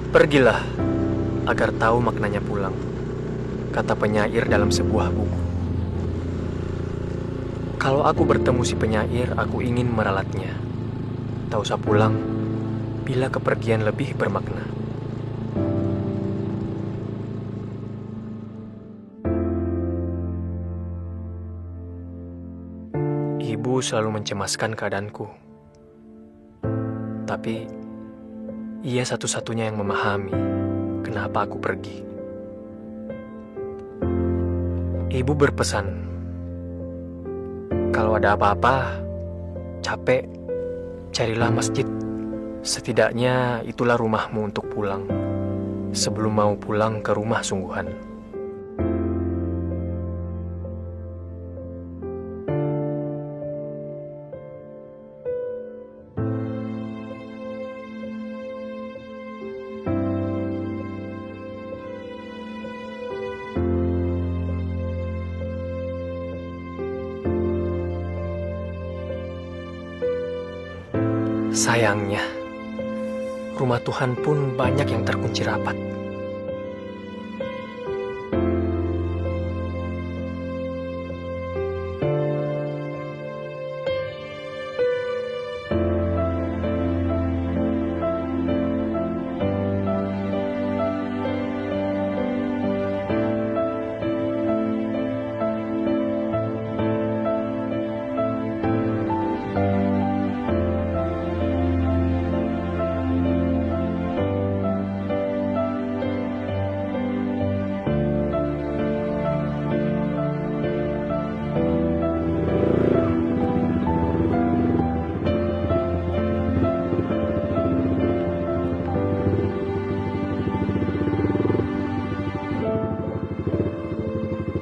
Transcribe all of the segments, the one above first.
Pergilah agar tahu maknanya pulang, kata penyair dalam sebuah buku. Kalau aku bertemu si penyair, aku ingin meralatnya. Tak usah pulang, bila kepergian lebih bermakna. Ibu selalu mencemaskan keadaanku. Tapi, ia satu-satunya yang memahami kenapa aku pergi. Ibu berpesan, kalau ada apa-apa, capek, carilah masjid. Setidaknya itulah rumahmu untuk pulang, sebelum mau pulang ke rumah sungguhan. Sayangnya, rumah Tuhan pun banyak yang terkunci rapat.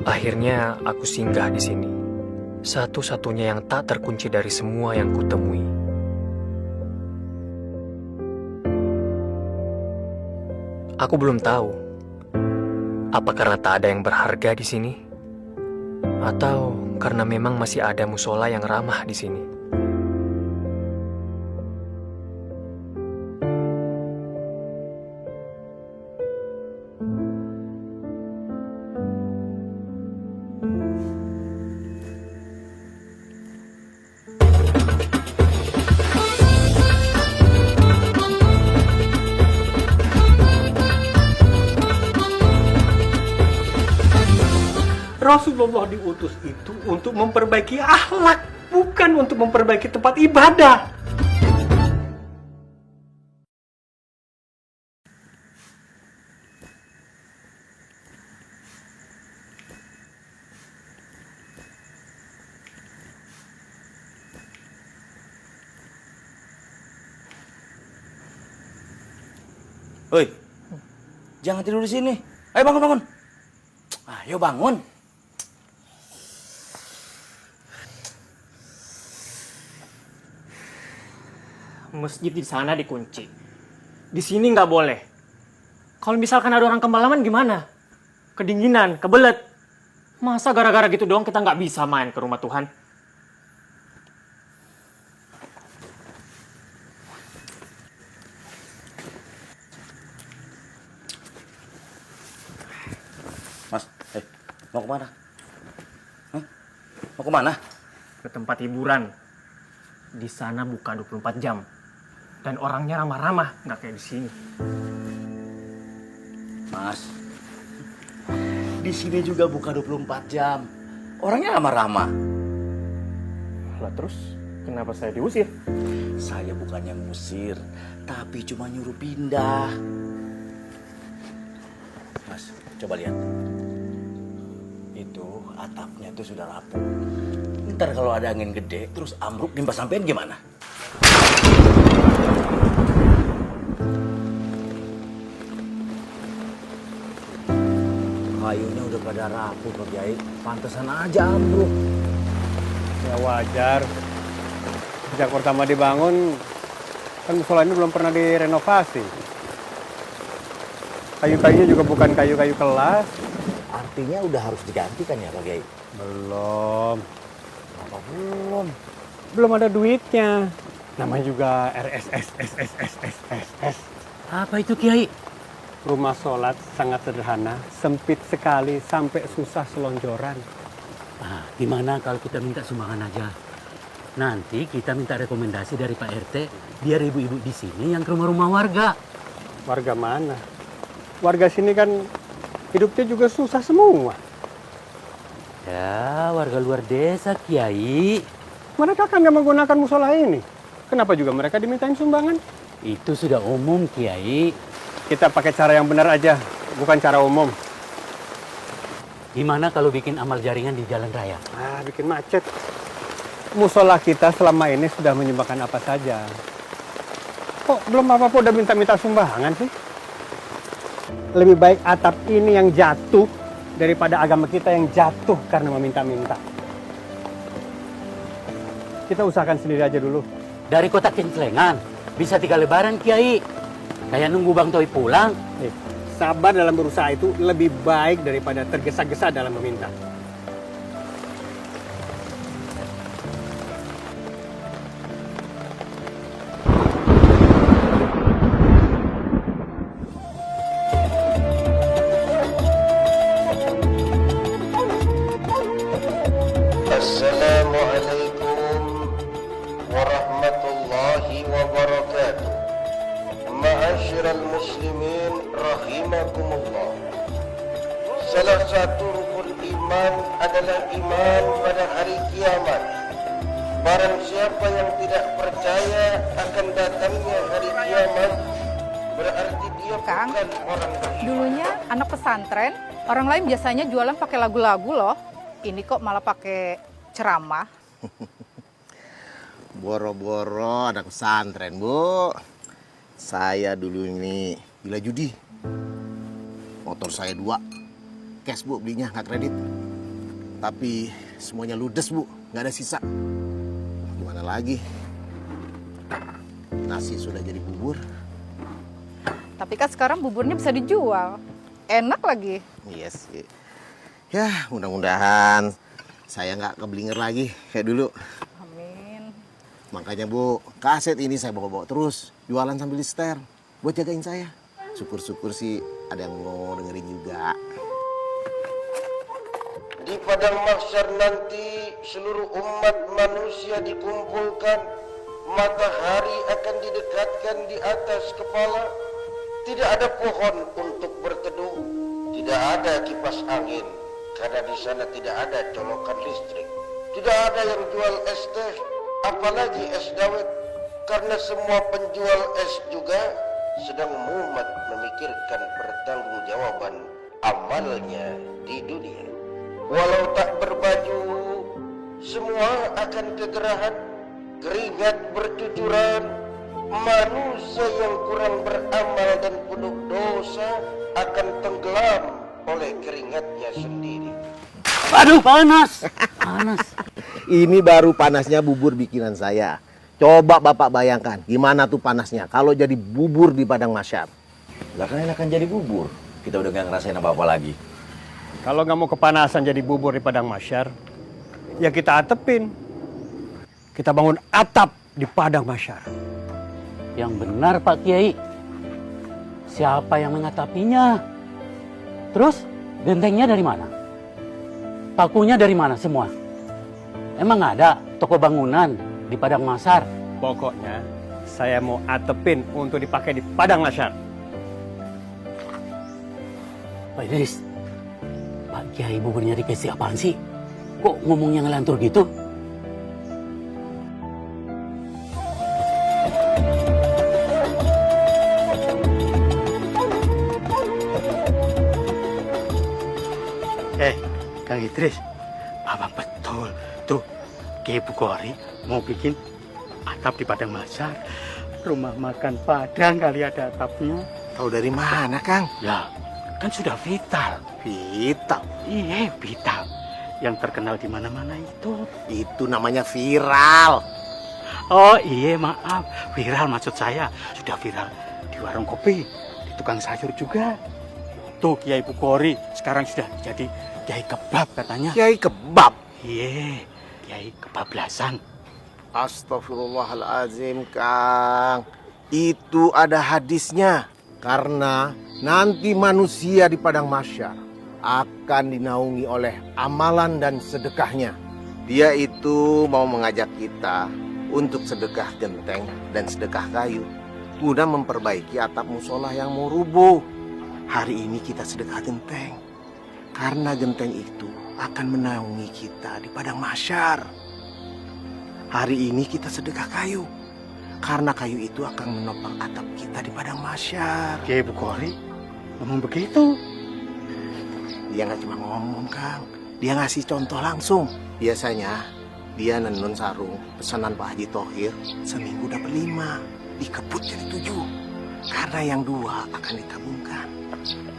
Akhirnya aku singgah di sini. Satu-satunya yang tak terkunci dari semua yang kutemui. Aku belum tahu, apa karena tak ada yang berharga di sini, atau karena memang masih ada musola yang ramah di sini. Rasulullah diutus itu untuk memperbaiki akhlak, bukan untuk memperbaiki tempat ibadah. Hoi, jangan tidur di sini. Ayo bangun, bangun. Ayo bangun. Masjid di sana dikunci. Di sini nggak boleh. Kalau misalkan ada orang kemalaman gimana? Kedinginan, kebelet. Masa gara-gara gitu doang kita nggak bisa main ke rumah Tuhan? Mas, mau kemana? Hah? Mau kemana? Ke tempat hiburan. Di sana buka 24 jam. Dan orangnya ramah-ramah, nggak kayak di sini. Mas, di sini juga buka 24 jam. Orangnya ramah-ramah. Lah terus, kenapa saya diusir? Saya bukannya ngusir, tapi cuma nyuruh pindah. Mas, coba lihat. Itu atapnya tuh sudah rapuh. Ntar kalau ada angin gede, terus ambruk nimpa sampean gimana? Kayunya udah pada rapuh, Pak Kiai. Pantesan aja ambruk. Ya wajar. Sejak pertama dibangun, kan musola ini belum pernah direnovasi. Kayu-kayunya juga bukan kayu-kayu kelas. Artinya udah harus digantikan ya, Pak Kiai? Belum. Apa belum? Belum ada duitnya. Namanya juga RSS. Apa itu, Kiai? Rumah sholat sangat sederhana, sempit sekali sampai susah selonjoran. Nah, gimana kalau kita minta sumbangan aja? Nanti kita minta rekomendasi dari Pak RT, biar ibu-ibu di sini yang ke rumah-rumah warga. Warga mana? Warga sini kan hidupnya juga susah semua. Ya, warga luar desa, Kiai. Mereka kan nggak menggunakan musola ini. Kenapa juga mereka dimintain sumbangan? Itu sudah umum, Kiai. Kita pakai cara yang benar aja, bukan cara umum. Gimana kalau bikin amal jaringan di jalan raya? Bikin macet. Musola kita selama ini sudah menyumbangkan apa saja. Kok belum apa-apa udah minta-minta sumbangan sih? Lebih baik atap ini yang jatuh daripada agama kita yang jatuh karena meminta-minta. Kita usahakan sendiri aja dulu. Dari kota Kinclengan, bisa 3 lebaran, Kiai. Kayak nunggu Bang Toi pulang. Sabar dalam berusaha itu lebih baik daripada tergesa-gesa dalam meminta. Assalamualaikum warahmatullahi wabarakatuh. Ma'asyiral muslimin rahimakumullah. Salah satu rukun iman adalah iman pada hari kiamat. Barang siapa yang tidak percaya akan datangnya hari kiamat, berarti dia Kang, bukan orang beriman. dulunya anak pesantren, orang lain biasanya jualan pakai lagu-lagu loh. Ini kok malah pakai ceramah. Boro-boro anak pesantren, Bu. Saya dulu ini gila judi. Motor saya 2. Cash, Bu, belinya, nggak kredit. Tapi semuanya ludes, Bu. Nggak ada sisa. Gimana lagi? Nasi sudah jadi bubur. Tapi kan sekarang buburnya bisa dijual. Enak lagi. Iya sih. Ya, mudah-mudahan saya nggak keblinger lagi kayak dulu. Amin. Makanya, Bu, kaset ini saya bawa-bawa terus. Jualan sambil di setel. Buat jagain saya. Syukur-syukur sih ada yang mau dengerin juga. Di padang mahsyar nanti seluruh umat manusia dikumpulkan. Matahari akan didekatkan di atas kepala. Tidak ada pohon untuk berteduh. Tidak ada kipas angin. Karena di sana tidak ada colokan listrik. Tidak ada yang jual es teh, apalagi es dawet. Karena semua penjual es juga sedang mumet memikirkan pertanggungjawaban amalnya di dunia. Walau tak berbaju, semua akan kegerahan, keringat bercucuran. Manusia yang kurang beramal dan penuh dosa akan tenggelam oleh keringatnya sendiri. Aduh, panas! Panas. Ini baru panasnya bubur bikinan saya. Coba Bapak bayangkan, gimana tuh panasnya kalau jadi bubur di padang mahsyar. Lah kan enakan jadi bubur. Kita udah gak ngerasain apa-apa lagi. Kalau nggak mau kepanasan jadi bubur di padang mahsyar, ya kita atepin. Kita bangun atap di padang mahsyar. Yang benar, Pak Kiai. Siapa yang mengatapinya? Terus, gentengnya dari mana? Pakunya dari mana semua? Emang ada toko bangunan di padang mahsyar? Pokoknya saya mau atepin untuk dipakai di padang mahsyar. Pak Idris, Pak Kiai buburnya dikasih apaan sih? Kok ngomongnya ngelantur gitu? Kang Idris, Bapak betul. Tuh, Kiai Bukhari mau bikin atap di padang mahsyar. Rumah makan Padang kali ada atapnya. Tahu dari mana, Kang? Ya, kan sudah vital. Vital. Iya, vital. Yang terkenal di mana-mana itu. Itu namanya viral. Oh iya, maaf. Viral maksud saya. Sudah viral di warung kopi, di tukang sayur juga. Tuh, Kiai Bukhari sekarang sudah jadi Kiai kebab katanya. Kiai kebab. Iya, Kiai kebablasan. Astagfirullahaladzim, Kang. Itu ada hadisnya. Karena nanti manusia di padang mahsyar akan dinaungi oleh amalan dan sedekahnya. Dia itu mau mengajak kita untuk sedekah genteng dan sedekah kayu guna memperbaiki atap musola yang mau rubuh. Hari ini kita sedekah genteng karena genteng itu akan menaungi kita di padang mahsyar. Hari ini kita sedekah kayu karena kayu itu akan menopang atap kita di padang mahsyar. Kiai Bukhori ngomong begitu. Dia nggak cuma ngomong, Kang. Dia ngasih contoh langsung. Biasanya dia nenun sarung pesanan Pak Haji Thohir seminggu dapat 5, dikebut jadi 7. Karena yang 2 akan ditabungkan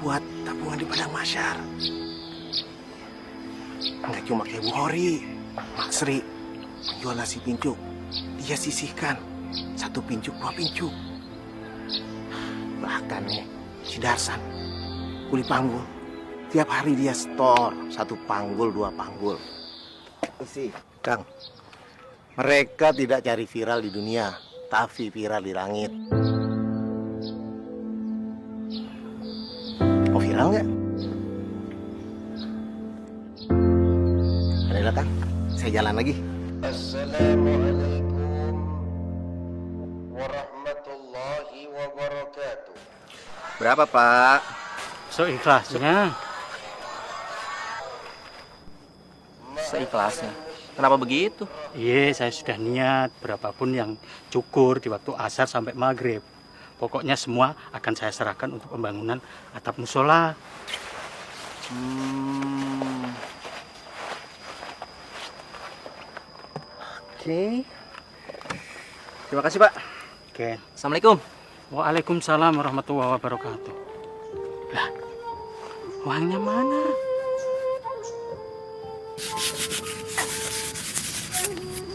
buat tabungan di padang mahsyar. Nggak cuma kayak Bukhori, Mak Sri penjual nasi pincuk. Dia sisihkan 1 pincuk 2 pincuk. Bahkan nih si Darsan kuli panggul. Tiap hari dia store 1 panggul 2 panggul. Isi, Kang. Mereka tidak cari viral di dunia, tapi viral di langit. Mau viral nggak? Ayolah, Kang. Saya jalan lagi. Assalamualaikum warahmatullahi wabarakatuh. Berapa, Pak? Seikhlasnya. Seikhlasnya. Kenapa begitu? Iya, saya sudah niat berapapun yang cukur di waktu asar sampai maghrib. Pokoknya semua akan saya serahkan untuk pembangunan atap musola. Oke. Terima kasih, Pak. Oke. Assalamualaikum. Waalaikumsalam warahmatullahi wabarakatuh. Lah, uangnya mana?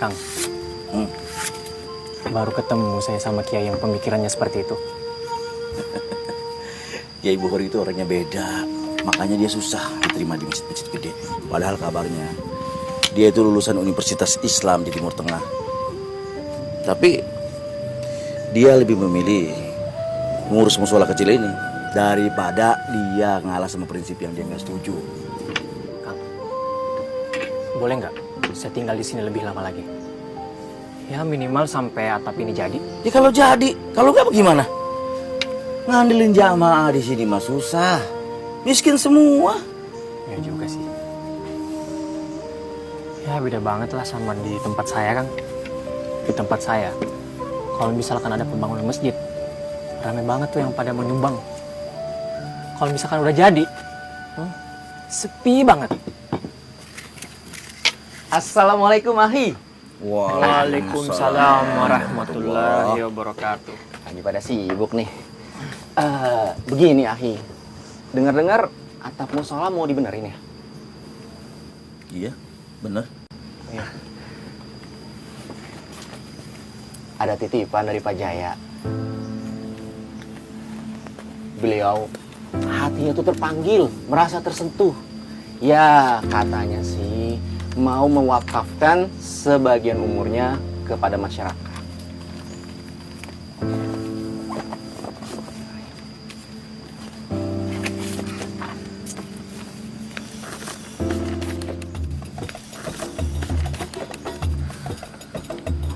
Kang, baru ketemu saya sama Kiai yang pemikirannya seperti itu. Kiai Bukhori itu orangnya beda. Makanya dia susah diterima di masjid-masjid gede. Padahal kabarnya dia itu lulusan Universitas Islam di Timur Tengah. Tapi dia lebih memilih mengurus musola kecil ini daripada dia ngalah sama prinsip yang dia nggak setuju. Kang, boleh nggak saya tinggal di sini lebih lama lagi? Ya minimal sampai atap ini jadi. Ya kalau jadi, kalau nggak bagaimana? Ngandelin jamaah di sini mah susah. Miskin semua. Ya juga sih. Ya beda banget lah sama di tempat saya, Kang. Di tempat saya, kalau misalkan ada pembangunan masjid, rame banget tuh yang pada mau nyumbang. Kalau misalkan udah jadi, sepi banget. Assalamualaikum, Ahi. Waalaikumsalam warahmatullahi wabarakatuh. Lagi pada sibuk nih. Begini, Ahi. Dengar-dengar atap musola mau dibenerin ya? Iya, bener. Iya. Ada titipan dari Pak Jaya. Beliau hatinya tuh terpanggil, merasa tersentuh. Ya, katanya sih mau mewakafkan sebagian umurnya kepada masyarakat.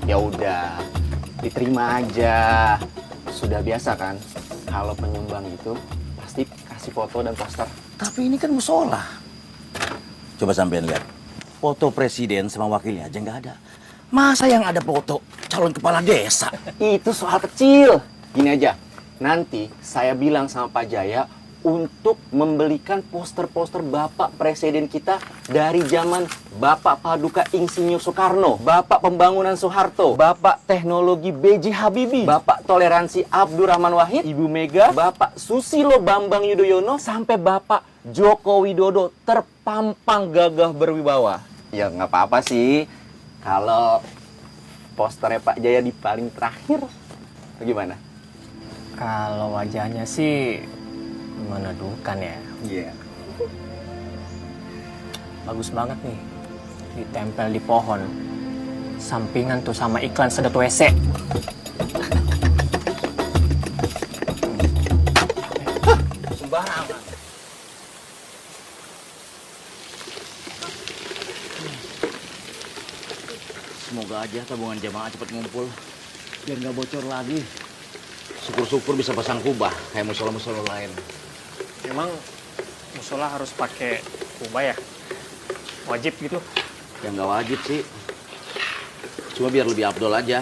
Ya udah, diterima aja. Sudah biasa kan, kalau penyumbang itu pasti kasih foto dan poster. Tapi ini kan musola. Coba sampean lihat. Foto presiden sama wakilnya aja nggak ada. Masa yang ada foto calon kepala desa? Itu soal kecil. Gini aja, nanti saya bilang sama Pak Jaya untuk membelikan poster-poster Bapak Presiden kita dari zaman Bapak Paduka Insinyur Soekarno, Bapak Pembangunan Soeharto, Bapak Teknologi B.J. Habibie, Bapak Toleransi Abdurrahman Wahid, Ibu Mega, Bapak Susilo Bambang Yudhoyono, sampai Bapak Joko Widodo terpampang gagah berwibawa. Ya nggak apa-apa sih kalau posternya Pak Jaya di paling terakhir. Bagaimana? Kalau wajahnya sih meneduhkan ya. Iya. Bagus banget nih. Ditempel di pohon. Sampingan tuh sama iklan sedot WC. Semoga aja tabungan jamaah cepat ngumpul. Biar nggak bocor lagi. Syukur-syukur bisa pasang kubah kayak musola-musola lain. Emang musola harus pakai kubah ya? Wajib gitu? Ya nggak wajib sih. Cuma biar lebih afdol aja.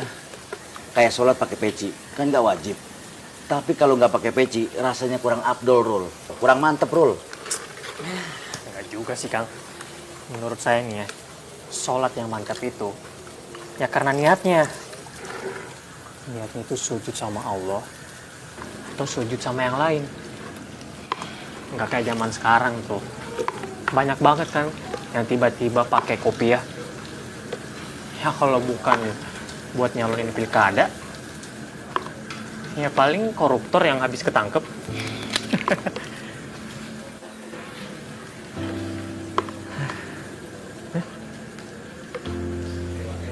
Kayak sholat pakai peci, kan nggak wajib. Tapi kalau nggak pakai peci, rasanya kurang afdol, Rul. Kurang mantep, Rul. Enggak juga sih, Kang. Menurut saya nih ya, sholat yang mantap itu ya karena niatnya. Niatnya itu sujud sama Allah atau sujud sama yang lain. Nggak kayak zaman sekarang tuh. Banyak banget kan yang tiba-tiba pakai kopiah. Ya kalau bukan buat nyalonin pilkada, ya paling koruptor yang habis ketangkep.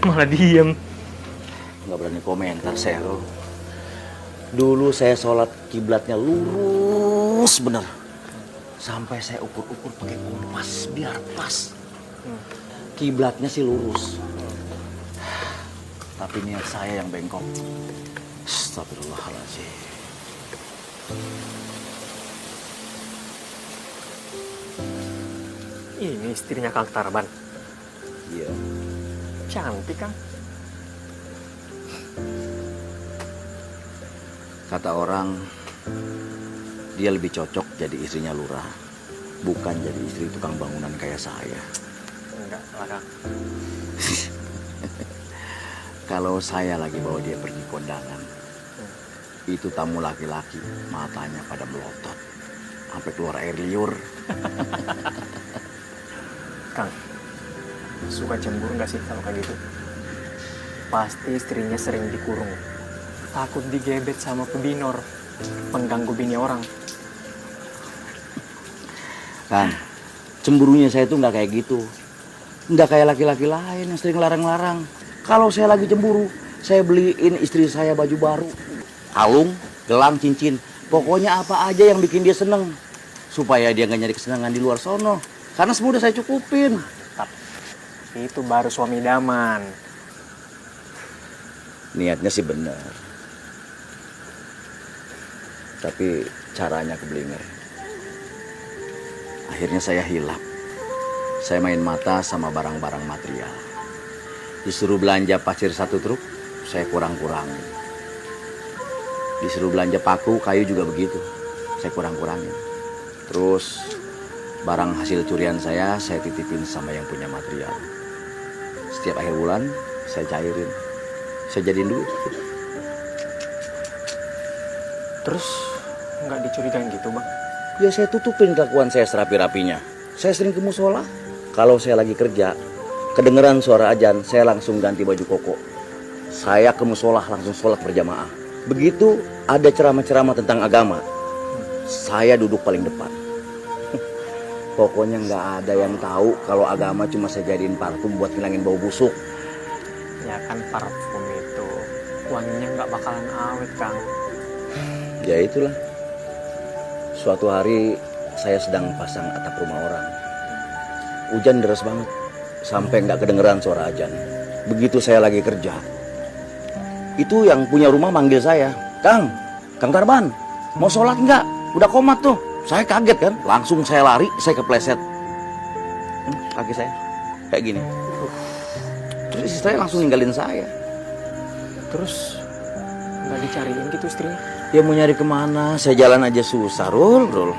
Malah diem. Nggak berani komentar saya, Rul. Dulu saya sholat kiblatnya lurus bener. Sampai saya ukur-ukur pakai kompas biar pas. Kiblatnya sih lurus. Tapi niat saya yang bengkok. Astagfirullahaladzim. Ini istrinya Kang Tarban. Iya. Cantik, Kang. Kata orang, dia lebih cocok jadi istrinya lurah. Bukan jadi istri tukang bangunan kayak saya. Enggak lah, Kang. Kalau saya lagi bawa dia pergi kondangan, itu tamu laki-laki, matanya pada melotot. Sampai keluar air liur. Kang, suka cemburu nggak sih kalau kayak gitu? Pasti istrinya sering dikurung. Takut digebet sama pebinor, pengganggu bini orang. Kan, cemburunya saya tuh nggak kayak gitu. Nggak kayak laki-laki lain yang sering larang-larang. Kalau saya lagi cemburu, saya beliin istri saya baju baru. Kalung, gelang, cincin. Pokoknya apa aja yang bikin dia seneng. Supaya dia nggak nyari kesenangan di luar sono. Karena semua udah saya cukupin. Itu baru suami idaman. Niatnya sih bener. Tapi caranya keblinger. Akhirnya saya hilap. Saya main mata sama barang-barang material. Disuruh belanja pasir 1 truk, saya kurang-kurangin. Disuruh belanja paku, kayu juga begitu. Saya kurang-kurangin. Terus barang hasil curian saya titipin sama yang punya material. Setiap akhir bulan, saya cairin. Saya jadiin duit. Terus nggak dicurigain gitu, Bang? Ya saya tutupin kelakuan saya serapi-rapinya. Saya sering ke musola. Kalau saya lagi kerja, kedengeran suara azan, saya langsung ganti baju koko. Saya ke musola langsung sholat berjamaah. Begitu ada ceramah-ceramah tentang agama, saya duduk paling depan. Pokoknya nggak ada yang tahu kalau agama cuma saya jadiin parfum buat ngilangin bau busuk. Ya kan parfum itu wanginya nggak bakalan awet, Kang. Ya itulah. Suatu hari saya sedang pasang atap rumah orang. Hujan deras banget, sampai nggak kedengeran suara azan. Begitu saya lagi kerja, itu yang punya rumah manggil saya, Kang Tarban, mau sholat nggak? Udah komat tuh. Saya kaget kan, langsung saya lari, saya kepleset. Kaki saya kayak gini. Terus istri saya langsung ninggalin saya. Terus nggak dicariin gitu istrinya? Ya mau nyari kemana? Saya jalan aja susah, Rul.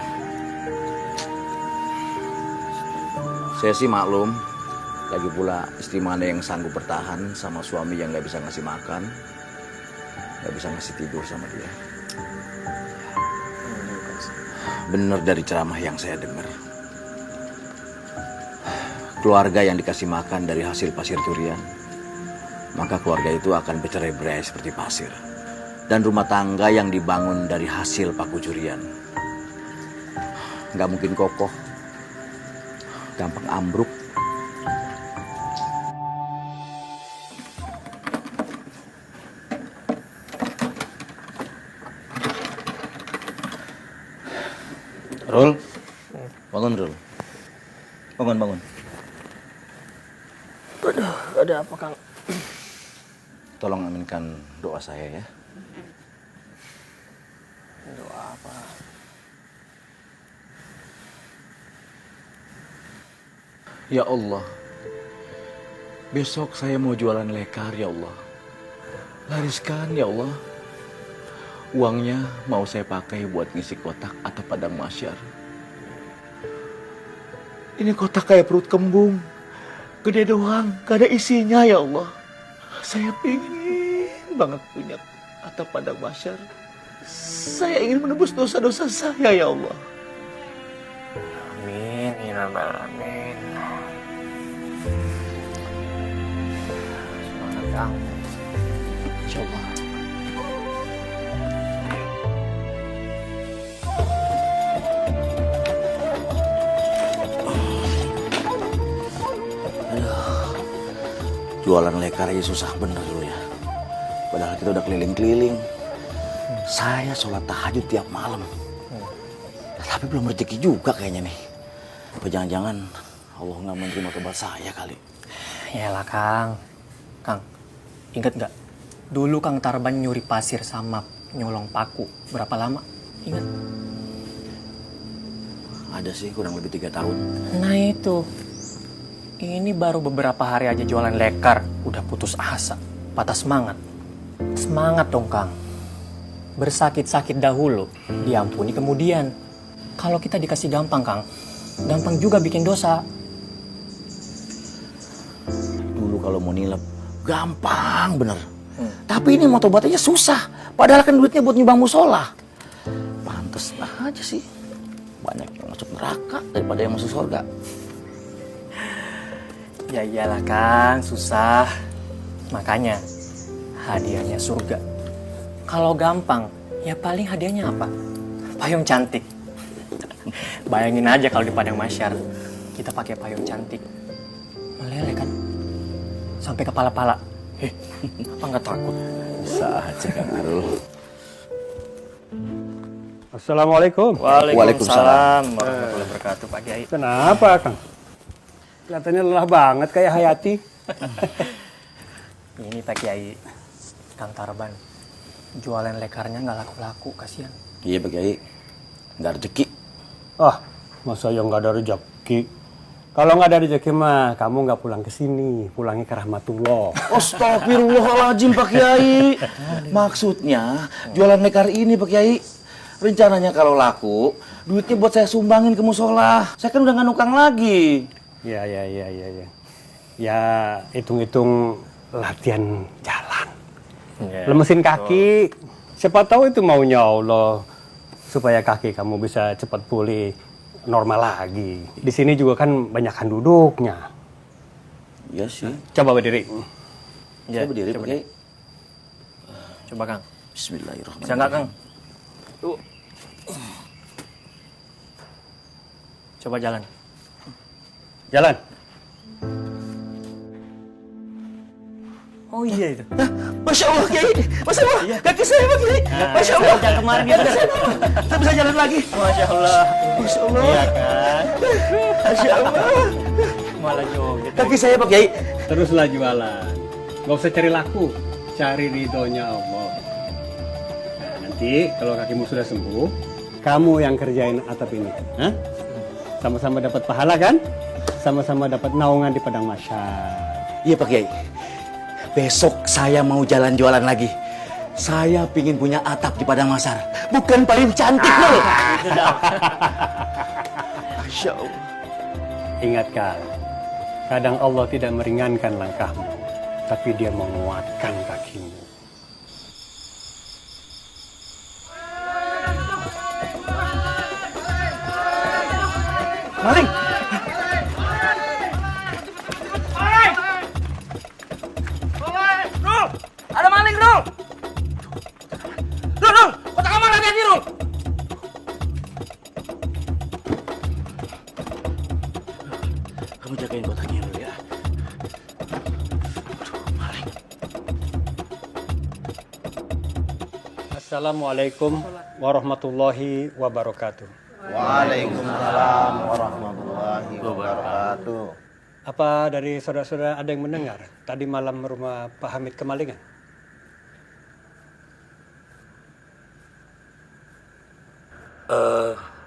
Saya sih maklum. Lagi pula istri mana yang sanggup bertahan sama suami yang nggak bisa ngasih makan, nggak bisa ngasih tidur sama dia. Bener dari ceramah yang saya dengar. Keluarga yang dikasih makan dari hasil pasir curian, maka keluarga itu akan bercerai-berai seperti pasir. Dan rumah tangga yang dibangun dari hasil paku curian nggak mungkin kokoh, gampang ambruk. Rul, bangun Rul. Bangun. Aduh, ada apa, Kang? tolong aminkan doa saya ya. Doa apa? Ya Allah, besok saya mau jualan lekar ya Allah. Lariskan ya Allah. Uangnya mau saya pakai buat ngisi kotak atau padang masyar. Ini kotak kayak perut kembung. Gede doang, gak ada isinya ya Allah. Saya pengen banget punya atap padang masyar. Saya ingin menebus dosa-dosa saya ya Allah. Amin, ya rabbal alamin. Semangat Kang. Insyaallah. Jualan lekar aja susah bener dulu ya. Padahal kita udah keliling-keliling. Saya sholat tahajud tiap malam. Tapi belum rezeki juga kayaknya nih. Apa jangan-jangan Allah nggak menerima tobat saya kali. Yalah Kang. Kang, ingat nggak? Dulu Kang Tarban nyuri pasir sama nyolong paku. Berapa lama? Ingat? Ada sih kurang lebih 3 tahun. Nah itu. Ini baru beberapa hari aja jualan lekar. Udah putus asa. Patah semangat. Semangat dong Kang. Bersakit-sakit dahulu. Diampuni kemudian. Kalau kita dikasih gampang Kang. Gampang juga bikin dosa. Dulu kalau mau nilep, gampang bener. Tapi ini mau tobatnya susah. Padahal kan duitnya buat nyumbang musola. Pantes aja sih. Banyak yang masuk neraka daripada yang masuk surga. Ya iyalah Kang, susah. Makanya hadiahnya surga. Kalau gampang, ya paling hadiahnya apa? Payung cantik. Bayangin aja kalau di padang masyar kita pakai payung cantik. Meleleh kan? Sampai kepala-pala. Apa nggak takut? Bisa aja Kang Arul. Assalamualaikum. Waalaikumsalam warahmatullahi wabarakatuh Pak Kiai. Kenapa, Kang? Kelihatannya lelah banget kayak Hayati. Ini Pak Kiai, Kang Tarban. Jualan lekarnya nggak laku-laku, kasihan. Iya Pak Kiai, nggak rezeki. Ah, masa yang nggak ada rezeki? Kalau nggak ada rezeki mah, kamu nggak pulang ke sini, pulangnya ke Rahmatullah. Astagfirullahaladzim Pak Kiai. Maksudnya jualan lekar ini Pak Kiai. Rencananya kalau laku, duitnya buat saya sumbangin ke musola. Saya kan udah nggak nukang lagi. Ya. Ya, hitung-hitung latihan jalan. Lemesin kaki. Siapa tahu itu maunya Allah. Supaya kaki kamu bisa cepat pulih normal lagi. Di sini juga kan banyakan duduknya. Iya sih. Coba berdiri. Saya berdiri Pak Kiai. Coba Kang. Bismillahirrahmanirrahim. Bisa nggak Kang? Tuh. Coba jalan. Jalan. Oh iya itu. Masya Allah Kiai, Masya Allah, kaki saya Pak Kiai. Masya Allah. Sejak kemarin gitu. Saya bisa jalan lagi. Masya Allah. Masya Allah. Iya kan? Masya Allah. Malah joget. Kaki saya Pak Kiai. Teruslah jualan. Gak usah cari laku, cari ridhonya Allah. Nah, nanti kalau kakimu sudah sembuh, kamu yang kerjain atap ini. Hah? Sama-sama dapat pahala kan? Sama-sama dapat naungan di padang masyar. Iya Pak Kiai. Besok saya mau jalan jualan lagi. Saya pingin punya atap di padang masyar. Bukan payung cantik loh. Masya Allah. Ingatkan, kadang Allah tidak meringankan langkahmu, tapi Dia menguatkan kakimu. Maling. Ada maling, Rul! Rul! Kotak amal hati-hati, Rul! Kamu jagain kotaknya dulu ya. Maling. Assalamualaikum warahmatullahi wabarakatuh. Waalaikumsalam warahmatullahi wabarakatuh. Apa dari saudara-saudara ada yang mendengar tadi malam rumah Pak Hamid kemalingan?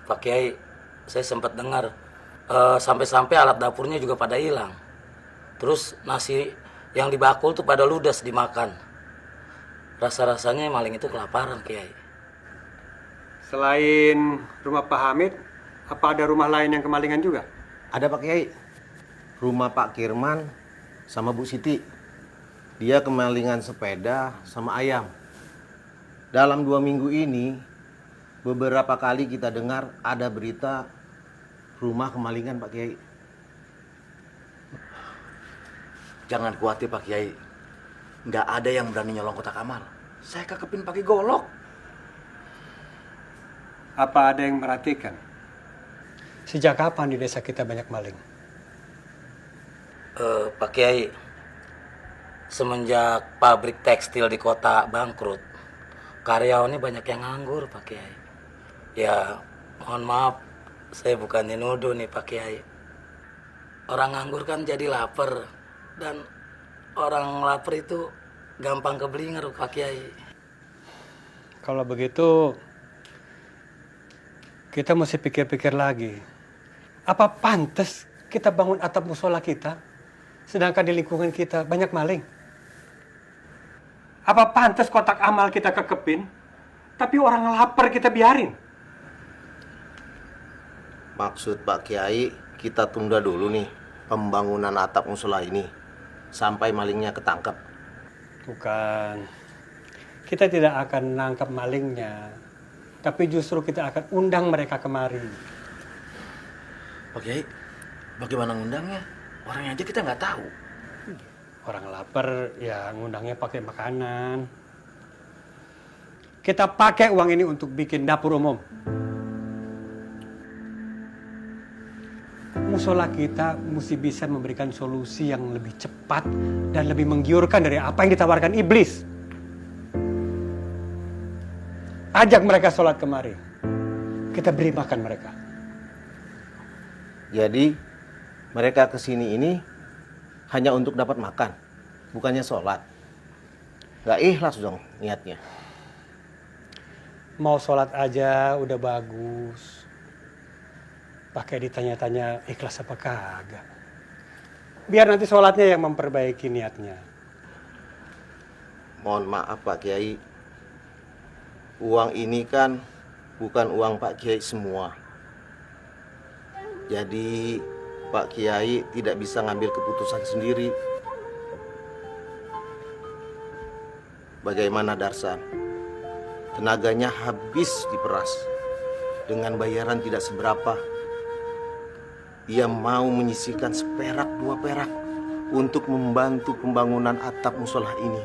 Pak Kiai, saya sempat dengar sampai-sampai alat dapurnya juga pada hilang. Terus nasi yang dibakul tuh pada ludes dimakan. Rasa-rasanya maling itu kelaparan, Kiai. Selain rumah Pak Hamid, apa ada rumah lain yang kemalingan juga? Ada Pak Kiai. Rumah Pak Kirman sama Bu Siti. Dia kemalingan sepeda sama ayam. Dalam 2 minggu ini, beberapa kali kita dengar ada berita rumah kemalingan Pak Kiai. Jangan khawatir Pak Kiai. Nggak ada yang berani nyolong kotak amal. Saya kekepin pakai golok. Apa ada yang merhatikan? Sejak kapan di desa kita banyak maling? Pak Kiai, semenjak pabrik tekstil di kota bangkrut, karyawannya banyak yang nganggur, Pak Kiai. Ya, mohon maaf, saya bukan nuduh nih Pak Kiai. Orang nganggur kan jadi lapar, dan orang lapar itu gampang keblinger, Pak Kiai. Kalau begitu, kita mesti pikir-pikir lagi. Apa pantas kita bangun atap musola kita, sedangkan di lingkungan kita banyak maling? Apa pantas kotak amal kita kekepin, tapi orang lapar kita biarin? Maksud Pak Kiai, kita tunda dulu nih pembangunan atap musola ini sampai malingnya ketangkep. Bukan. Kita tidak akan nangkap malingnya, tapi justru kita akan undang mereka kemari. Pak Kiai, bagaimana ngundangnya? Orangnya aja kita nggak tahu. Orang lapar, ya ngundangnya pakai makanan. Kita pakai uang ini untuk bikin dapur umum. Musola kita mesti bisa memberikan solusi yang lebih cepat dan lebih menggiurkan dari apa yang ditawarkan iblis. Ajak mereka sholat kemari. Kita beri makan mereka. Jadi mereka kesini ini hanya untuk dapat makan, bukannya sholat. Gak ikhlas dong niatnya. Mau sholat aja udah bagus. Pakai ditanya-tanya ikhlas apa kagak. Biar nanti sholatnya yang memperbaiki niatnya. Mohon maaf Pak Kiai, uang ini kan bukan uang Pak Kiai semua. Jadi Pak Kiai tidak bisa ngambil keputusan sendiri. Bagaimana Darsan? Tenaganya habis diperas dengan bayaran tidak seberapa. Dia mau menyisihkan seperak 2 perak untuk membantu pembangunan atap musola ini.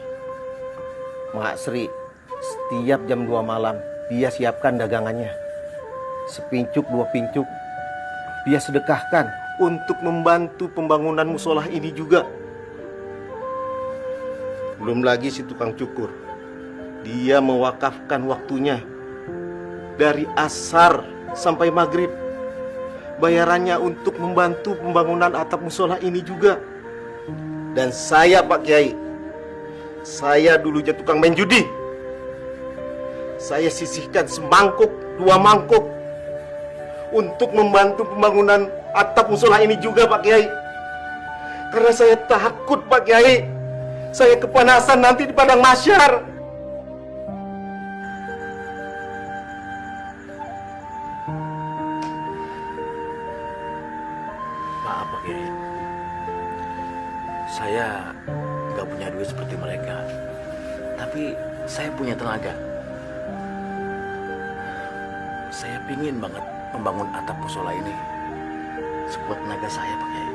Mak Sri, setiap jam 2 malam dia siapkan dagangannya. Sepincuk 2 pincuk dia sedekahkan untuk membantu pembangunan musola ini juga. Belum lagi si tukang cukur. Dia mewakafkan waktunya dari asar sampai maghrib. Bayarannya untuk membantu pembangunan atap musola ini juga. Dan saya Pak Kiai, saya dulunya tukang main judi. Saya sisihkan semangkuk 2 mangkuk untuk membantu pembangunan atap musola ini juga Pak Kiai. Karena saya takut Pak Kiai, saya kepanasan nanti di padang mahsyar. Maaf Pak Kiai, saya nggak punya duit seperti mereka, tapi saya punya tenaga. Saya pingin banget membangun atap musola ini sekuat tenaga saya Pak Kiai.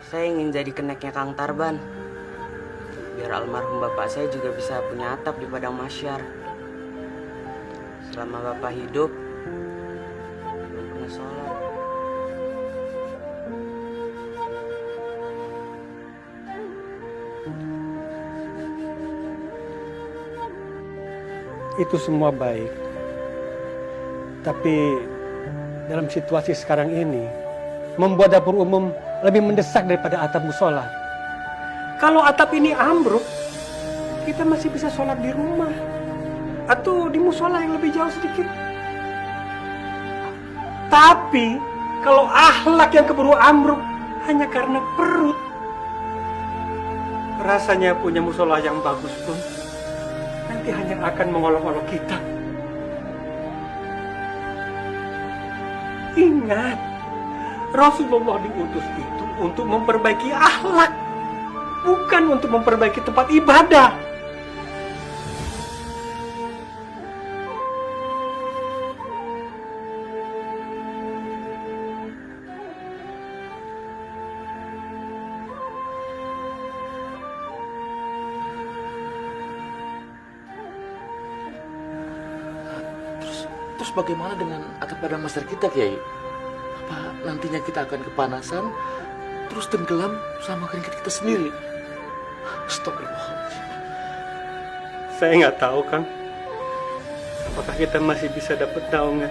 Saya ingin jadi keneknya Kang Tarban, biar almarhum bapak saya juga bisa punya atap di padang mahsyar. Selama bapak hidup, belum pernah sholat. Itu semua baik. Tapi dalam situasi sekarang ini, membuat dapur umum lebih mendesak daripada atap musola. Kalau atap ini ambruk, kita masih bisa sholat di rumah. Atau di musola yang lebih jauh sedikit. Tapi, kalau akhlak yang keburu ambruk hanya karena perut, rasanya punya musola yang bagus pun nanti hanya akan mengolok-olok kita. Ingat, Rasulullah diutus itu untuk memperbaiki akhlak, bukan untuk memperbaiki tempat ibadah. Terus bagaimana dengan atap padang master kita, Kiai? Apa nantinya kita akan kepanasan, terus tenggelam sama keringat kita sendiri? Astagfirullahaladzim. Saya nggak tahu, Kang. Apakah kita masih bisa dapat naungan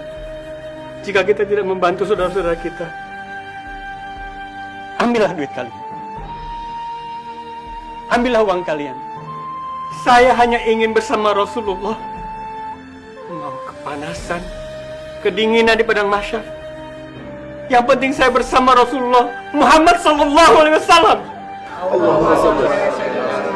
jika kita tidak membantu saudara-saudara kita? Ambillah duit kalian. Ambillah uang kalian. Saya hanya ingin bersama Rasulullah. Mau kepanasan, kedinginan di padang mahsyar. Yang penting saya bersama Rasulullah Muhammad sallallahu alaihi wasallam. Allahumma shalli ala sayyidina Muhammad.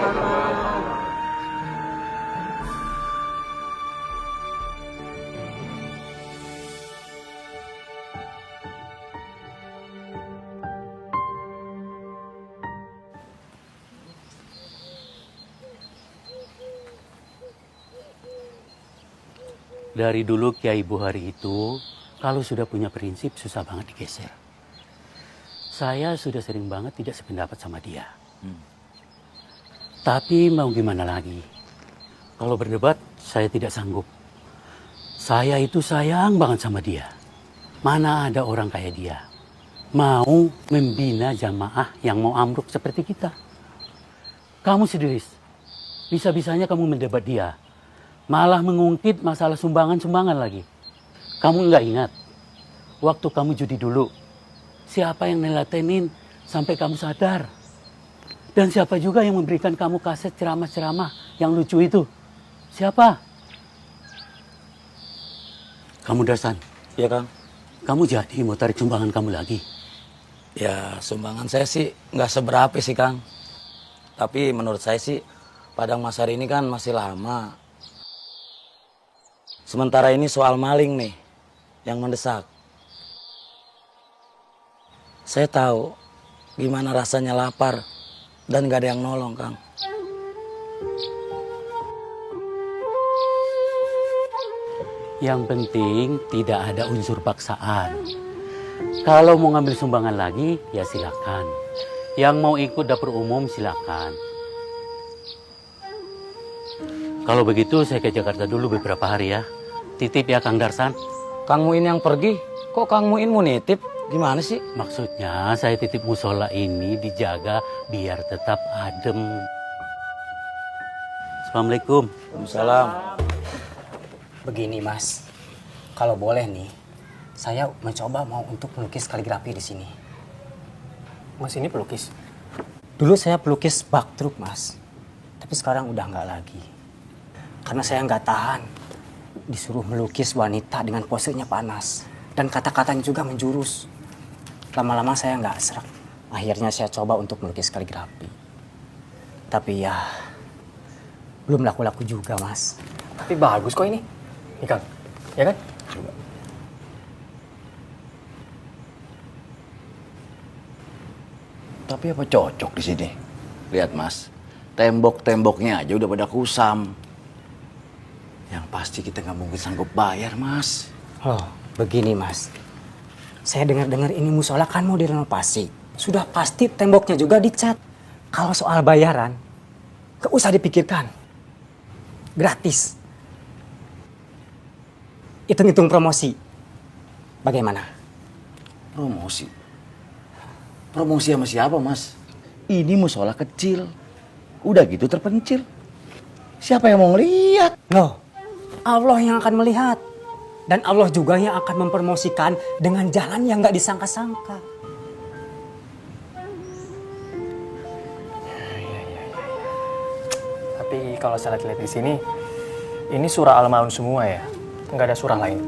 Dari dulu Kiai Buhari itu, kalau sudah punya prinsip susah banget digeser. Saya sudah sering banget tidak sependapat sama dia. Tapi mau gimana lagi? Kalau berdebat, saya tidak sanggup. Saya itu sayang banget sama dia. Mana ada orang kayak dia mau membina jamaah yang mau ambruk seperti kita. Kamu sendiri, bisa-bisanya kamu mendebat dia. Malah mengungkit masalah sumbangan-sumbangan lagi. Kamu nggak ingat, waktu kamu judi dulu, siapa yang nelatenin sampai kamu sadar? Dan siapa juga yang memberikan kamu kaset ceramah-ceramah yang lucu itu? Siapa? Kamu Dasan. Iya, Kang. Kamu jadi mau tarik sumbangan kamu lagi? Ya, sumbangan saya sih nggak seberapa sih, Kang. Tapi menurut saya sih, Padang Masyar ini kan masih lama. Sementara ini soal maling nih, yang mendesak. Saya tahu gimana rasanya lapar dan gak ada yang nolong, Kang. Yang penting tidak ada unsur paksaan. Kalau mau ngambil sumbangan lagi, ya silakan. Yang mau ikut dapur umum silakan. Kalau begitu saya ke Jakarta dulu beberapa hari ya. Titip ya Kang Darsan. Kang Muin yang pergi, kok Kang Muin mau nitip? Gimana sih? Maksudnya saya titip musola ini dijaga biar tetap adem. Assalamualaikum. Waalaikumsalam. Begini Mas, kalau boleh nih, saya mencoba mau untuk melukis kaligrafi di sini. Mas ini pelukis? Dulu saya pelukis bak truk Mas, tapi sekarang udah nggak lagi. Karena saya nggak tahan disuruh melukis wanita dengan posenya panas dan kata-katanya juga menjurus. Lama-lama saya nggak serak. Akhirnya saya coba untuk melukis kaligrafi. Tapi ya belum laku-laku juga Mas. Tapi bagus kok ini. Nih Kang, ya kan? Coba. Tapi apa cocok di sini? Lihat Mas, tembok-temboknya aja udah pada kusam. Yang pasti kita nggak mungkin sanggup bayar, Mas. Oh, begini Mas. Saya dengar-dengar ini musola kan mau direnovasi. Sudah pasti temboknya juga dicat. Kalau soal bayaran, gak usah dipikirkan. Gratis. Hitung-hitung promosi. Bagaimana? Promosi? Promosi sama siapa, Mas? Ini musola kecil. Udah gitu terpencil. Siapa yang mau ngeliat? Loh, Allah yang akan melihat. Dan Allah juga yang akan mempromosikan dengan jalan yang gak disangka-sangka. Tapi kalau saya lihat di sini, ini surah Al-Maun semua ya, nggak ada surah lain.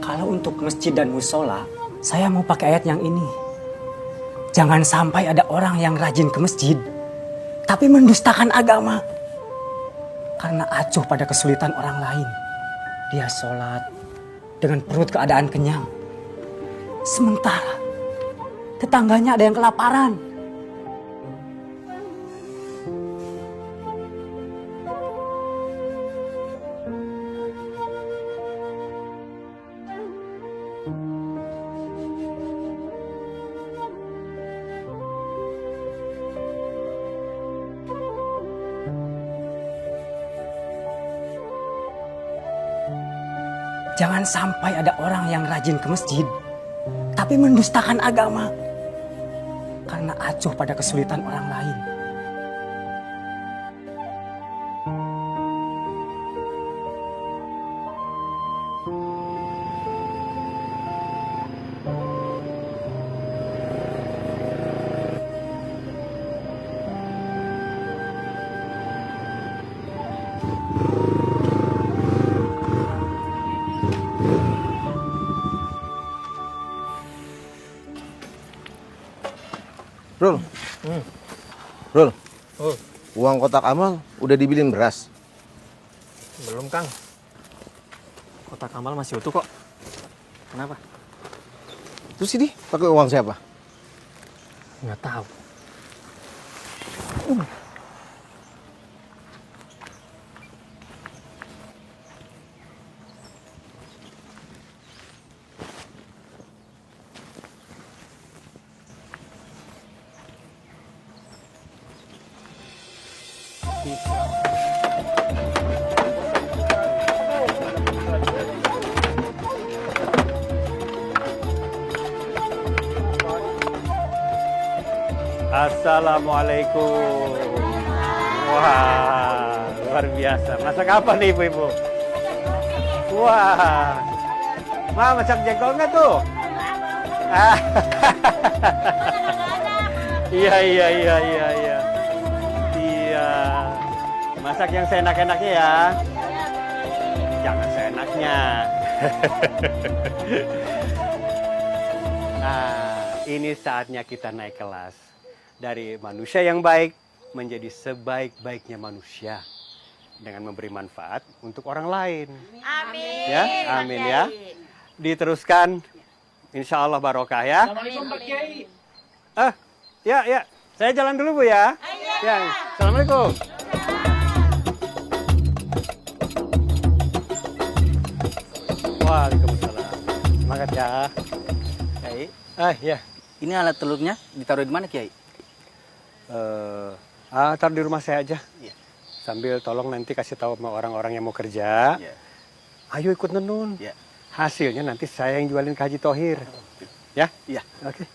Kalau untuk masjid dan musola, saya mau pakai ayat yang ini. Jangan sampai ada orang yang rajin ke masjid, tapi mendustakan agama. Karena acuh pada kesulitan orang lain. Dia sholat dengan perut keadaan kenyang. Sementara tetangganya ada yang kelaparan. Jangan sampai ada orang yang rajin ke masjid, tapi mendustakan agama. Karena acuh pada kesulitan orang lain. Rul, Rul, uang kotak amal udah dibilin beras? Belum, Kang. Kotak amal masih utuh kok. Kenapa? Terus ini pakai uang siapa? Nggak tahu. Assalamualaikum. Wah, luar biasa. Masak apa nih ibu-ibu? Wah, Ma masak jengkol nggak tuh? Iya. Iya. Masak yang seenak-enaknya ya. Jangan seenaknya. Nah, ini saatnya kita naik kelas. Dari manusia yang baik menjadi sebaik-baiknya manusia dengan memberi manfaat untuk orang lain. Amin. Ya, amin ya. Diteruskan, insya Allah barokah ya. Assalamualaikum Pak Kiai. Ya. Saya jalan dulu Bu ya. Ya, assalamualaikum. Waalaikumsalam. Semangat ya. Kiai, Ya. ini alat telurnya ditaruh di mana Kiai? Taruh di rumah saya aja. Iya. Sambil tolong nanti kasih tahu sama orang-orang yang mau kerja. Iya. Ayo ikut nenun. Iya. Hasilnya nanti saya yang jualin ke Haji Tohir. Ya? Iya. Oke.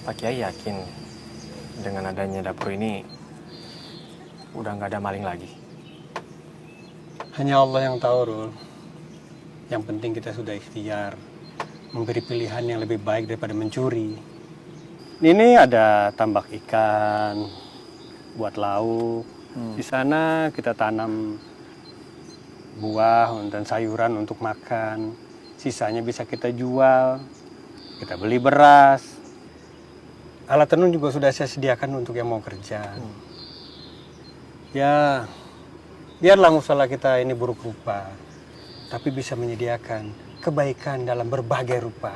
Pak Kiai yakin dengan adanya dapur ini udah nggak ada maling lagi? Hanya Allah yang tahu, Rul. Yang penting kita sudah ikhtiar. Memberi pilihan yang lebih baik daripada mencuri. Ini ada tambak ikan buat lauk. Di sana kita tanam buah dan sayuran untuk makan. Sisanya bisa kita jual. Kita beli beras. Alat tenun juga sudah saya sediakan untuk yang mau kerja. Ya, biarlah musola kita ini buruk rupa, tapi bisa menyediakan kebaikan dalam berbagai rupa.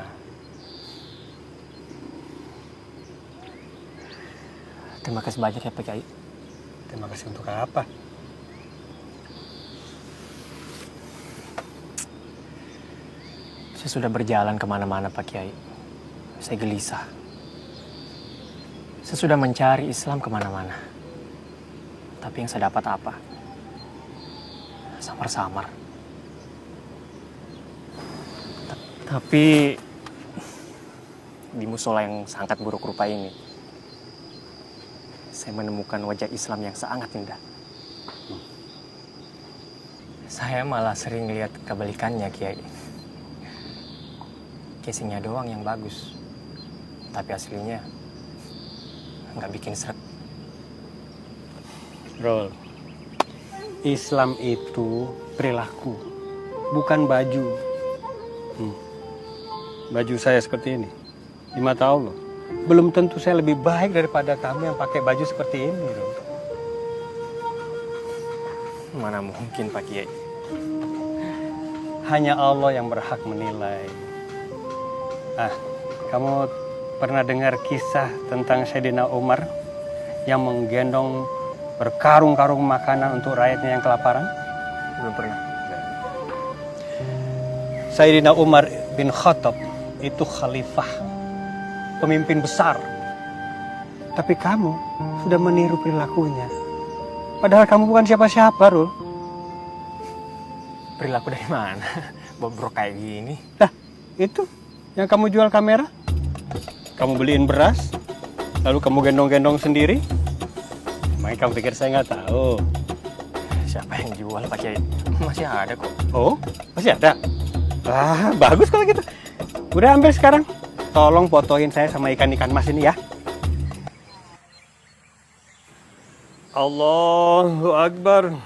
Terima kasih banyak ya Pak Kiai. Terima kasih untuk apa? Saya sudah berjalan kemana-mana Pak Kiai. Saya gelisah. Saya sudah mencari Islam kemana-mana. Tapi yang saya dapat apa? Samar-samar. Tapi di musola yang sangat buruk rupa ini, saya menemukan wajah Islam yang sangat indah. Saya malah sering lihat kebalikannya, Kiai. Casingnya doang yang bagus, tapi aslinya nggak bikin seret. Rol, Islam itu perilaku, bukan baju. Baju saya seperti ini, di mata Allah, belum tentu saya lebih baik daripada kamu yang pakai baju seperti ini, Rol. Mana mungkin Pak Kiai? Hanya Allah yang berhak menilai. Kamu pernah dengar kisah tentang Sayyidina Umar yang menggendong berkarung-karung makanan untuk rakyatnya yang kelaparan? Belum pernah. Sayyidina Umar bin Khattab itu khalifah, pemimpin besar. Tapi kamu sudah meniru perilakunya. Padahal kamu bukan siapa-siapa, Rul. Perilaku dari mana? Bobrok kayak gini. Nah, itu yang kamu jual kamera. Kamu beliin beras, lalu kamu gendong-gendong sendiri. Makanya kamu pikir saya nggak tahu. Siapa yang jual Pak Kiai? Masih ada kok. Oh, masih ada? Bagus kalau gitu. Udah ambil sekarang. Tolong fotoin saya sama ikan-ikan mas ini ya. Allahu Akbar.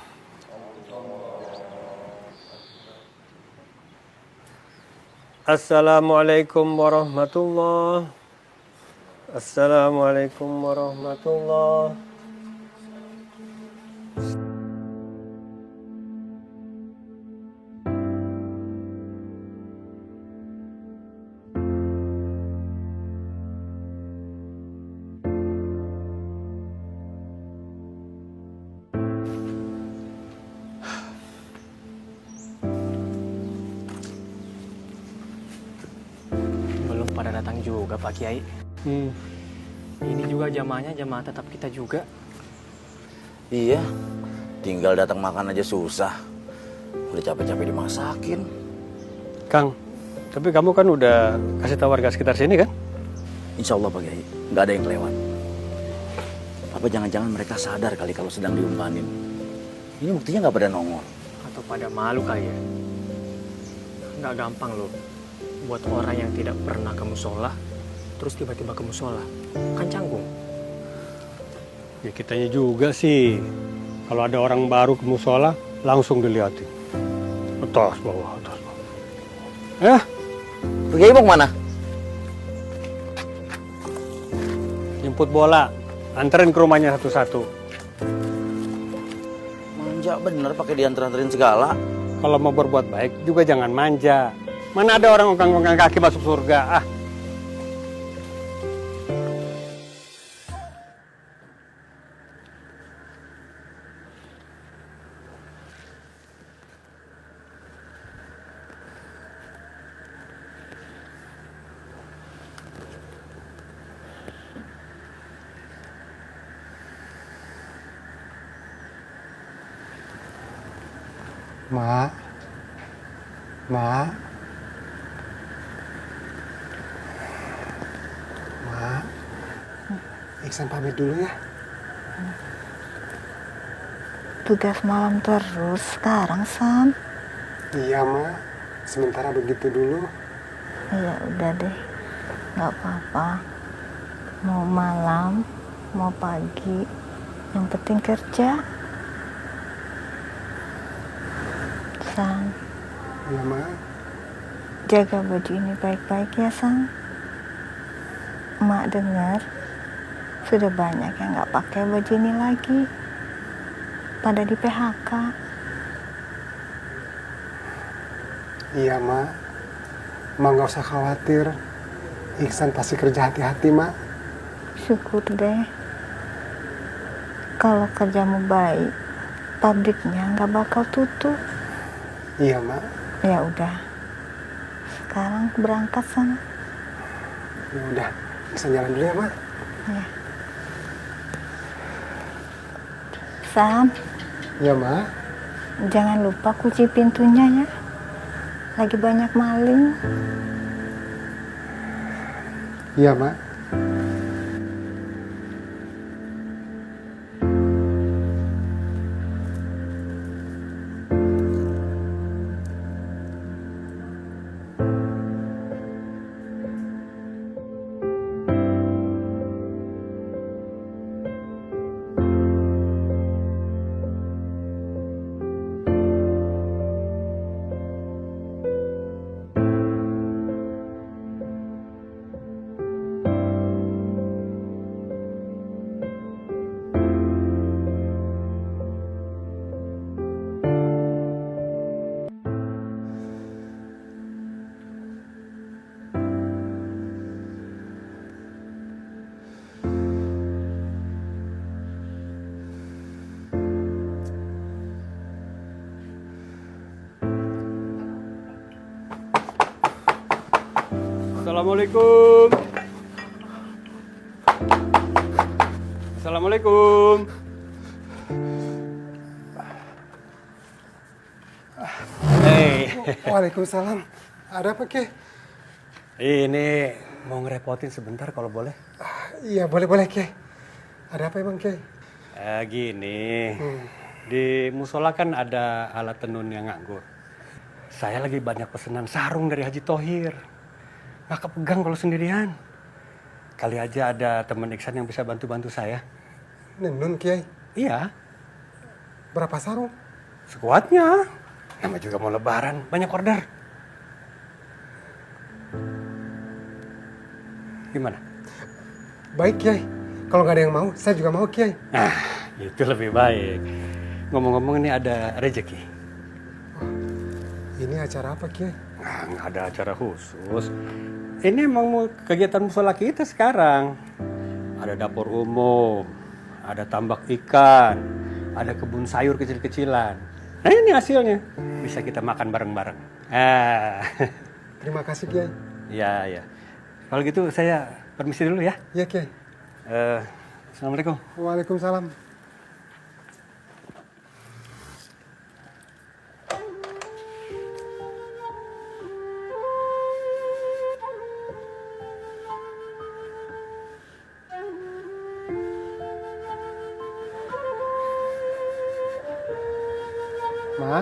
Assalamualaikum warahmatullahi. Assalamualaikum warahmatullahi. Belum pada datang juga Pak Kiai. Ini juga jamaahnya jamaah tetap kita juga. Iya, tinggal datang makan aja susah. Udah capek-capek dimasakin. Kang, tapi kamu kan udah kasih tahu warga sekitar sini kan? Insya Allah Pak Kiai, nggak ada yang kelewat. Apa jangan-jangan mereka sadar kali kalau sedang diumpanin? Ini buktinya nggak pada nongol. Atau pada malu kali ya? Nggak gampang loh buat orang yang tidak pernah ke musola terus tiba-tiba ke musola. Kan canggung. Ya kitanya juga sih. Kalau ada orang baru ke musola, langsung dilihatin. Atas bawah, atas bawah. Pak Kiai mau kemana? Jemput bola. Anterin ke rumahnya satu-satu. Manja bener pakai diantar-anterin segala. Kalau mau berbuat baik juga jangan manja. Mana ada orang ongkang-ongkang kaki masuk surga? Mak. Mak. Mak. Iksan pamit dulu ya. Tugas malam terus sekarang, Sam. Iya, Mak. Sementara begitu dulu. Ya udah deh. Nggak apa-apa. Mau malam, mau pagi. Yang penting kerja. Sam. Iya, Mak. Jaga baju ini baik-baik ya, Sam. Mak dengar sudah banyak yang nggak pakai baju ini lagi. Pada di PHK. Iya, Mak. Mak nggak usah khawatir. Iksan pasti kerja hati-hati, Mak. Syukur deh. Kalau kerjamu baik, pabriknya nggak bakal tutup. Iya, Mak. Ya udah. Sekarang berangkat sana. Ya udah, Iksan jalan dulu ya, Mak. Ya. Sam. Ya, Mak. Jangan lupa kunci pintunya ya. Lagi banyak maling. Iya, Mak. Assalamualaikum. Assalamualaikum. Waalaikumsalam. Ada apa, Ki? Ini mau ngerepotin sebentar kalau boleh. Iya, boleh, Ki. Ada apa emang, Ki? Gini, di musola kan ada alat tenun yang nganggur. Saya lagi banyak pesanan sarung dari Haji Tohir. Nggak kepegang kalau sendirian. Kali aja ada teman Iksan yang bisa bantu-bantu saya. Nenun, Kiai? Iya. Berapa sarung? Sekuatnya. Namanya juga mau lebaran, banyak order. Gimana? Baik, Kiai. Kalau nggak ada yang mau, saya juga mau, Kiai. Nah, itu lebih baik. Ngomong-ngomong ini ada rezeki. Ini acara apa, Kiai? Nah, nggak ada acara khusus. Ini emang mau kegiatan musola kita sekarang. Ada dapur umum, ada tambak ikan, ada kebun sayur kecil-kecilan. Nah ini hasilnya. Bisa kita makan bareng-bareng. Terima kasih, Kiai. Iya. Kalau gitu saya permisi dulu ya. Iya, Kiai. Assalamualaikum. Waalaikumsalam. Ma?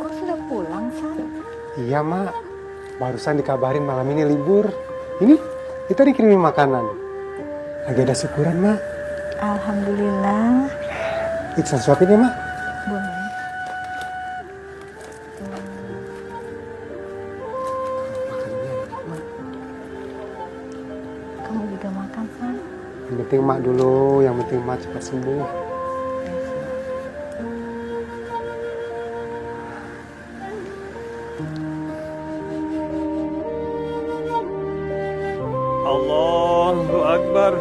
Kok sudah pulang, San? Iya, Mak. Barusan dikabarin malam ini libur. Ini, kita dikirimin makanan. Lagi ada syukuran, Mak. Alhamdulillah. Iksan suapin ya, Mak? Boleh. Kamu juga makan, San? Yang penting Mak dulu, yang penting Mak cepat sembuh. Allahu Akbar.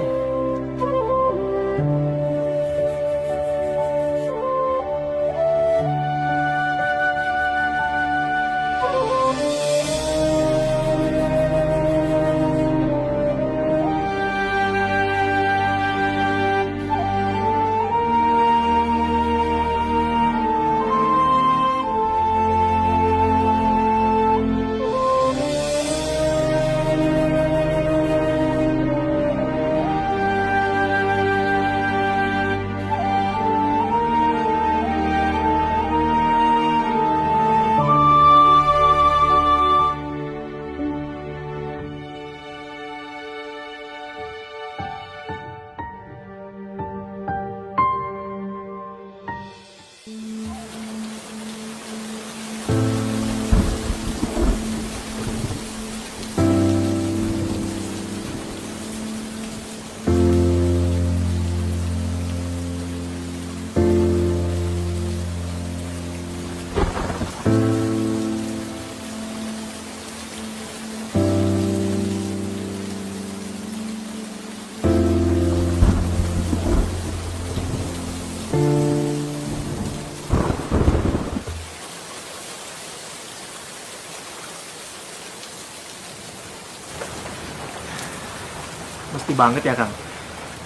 Mesti banget ya, Kang.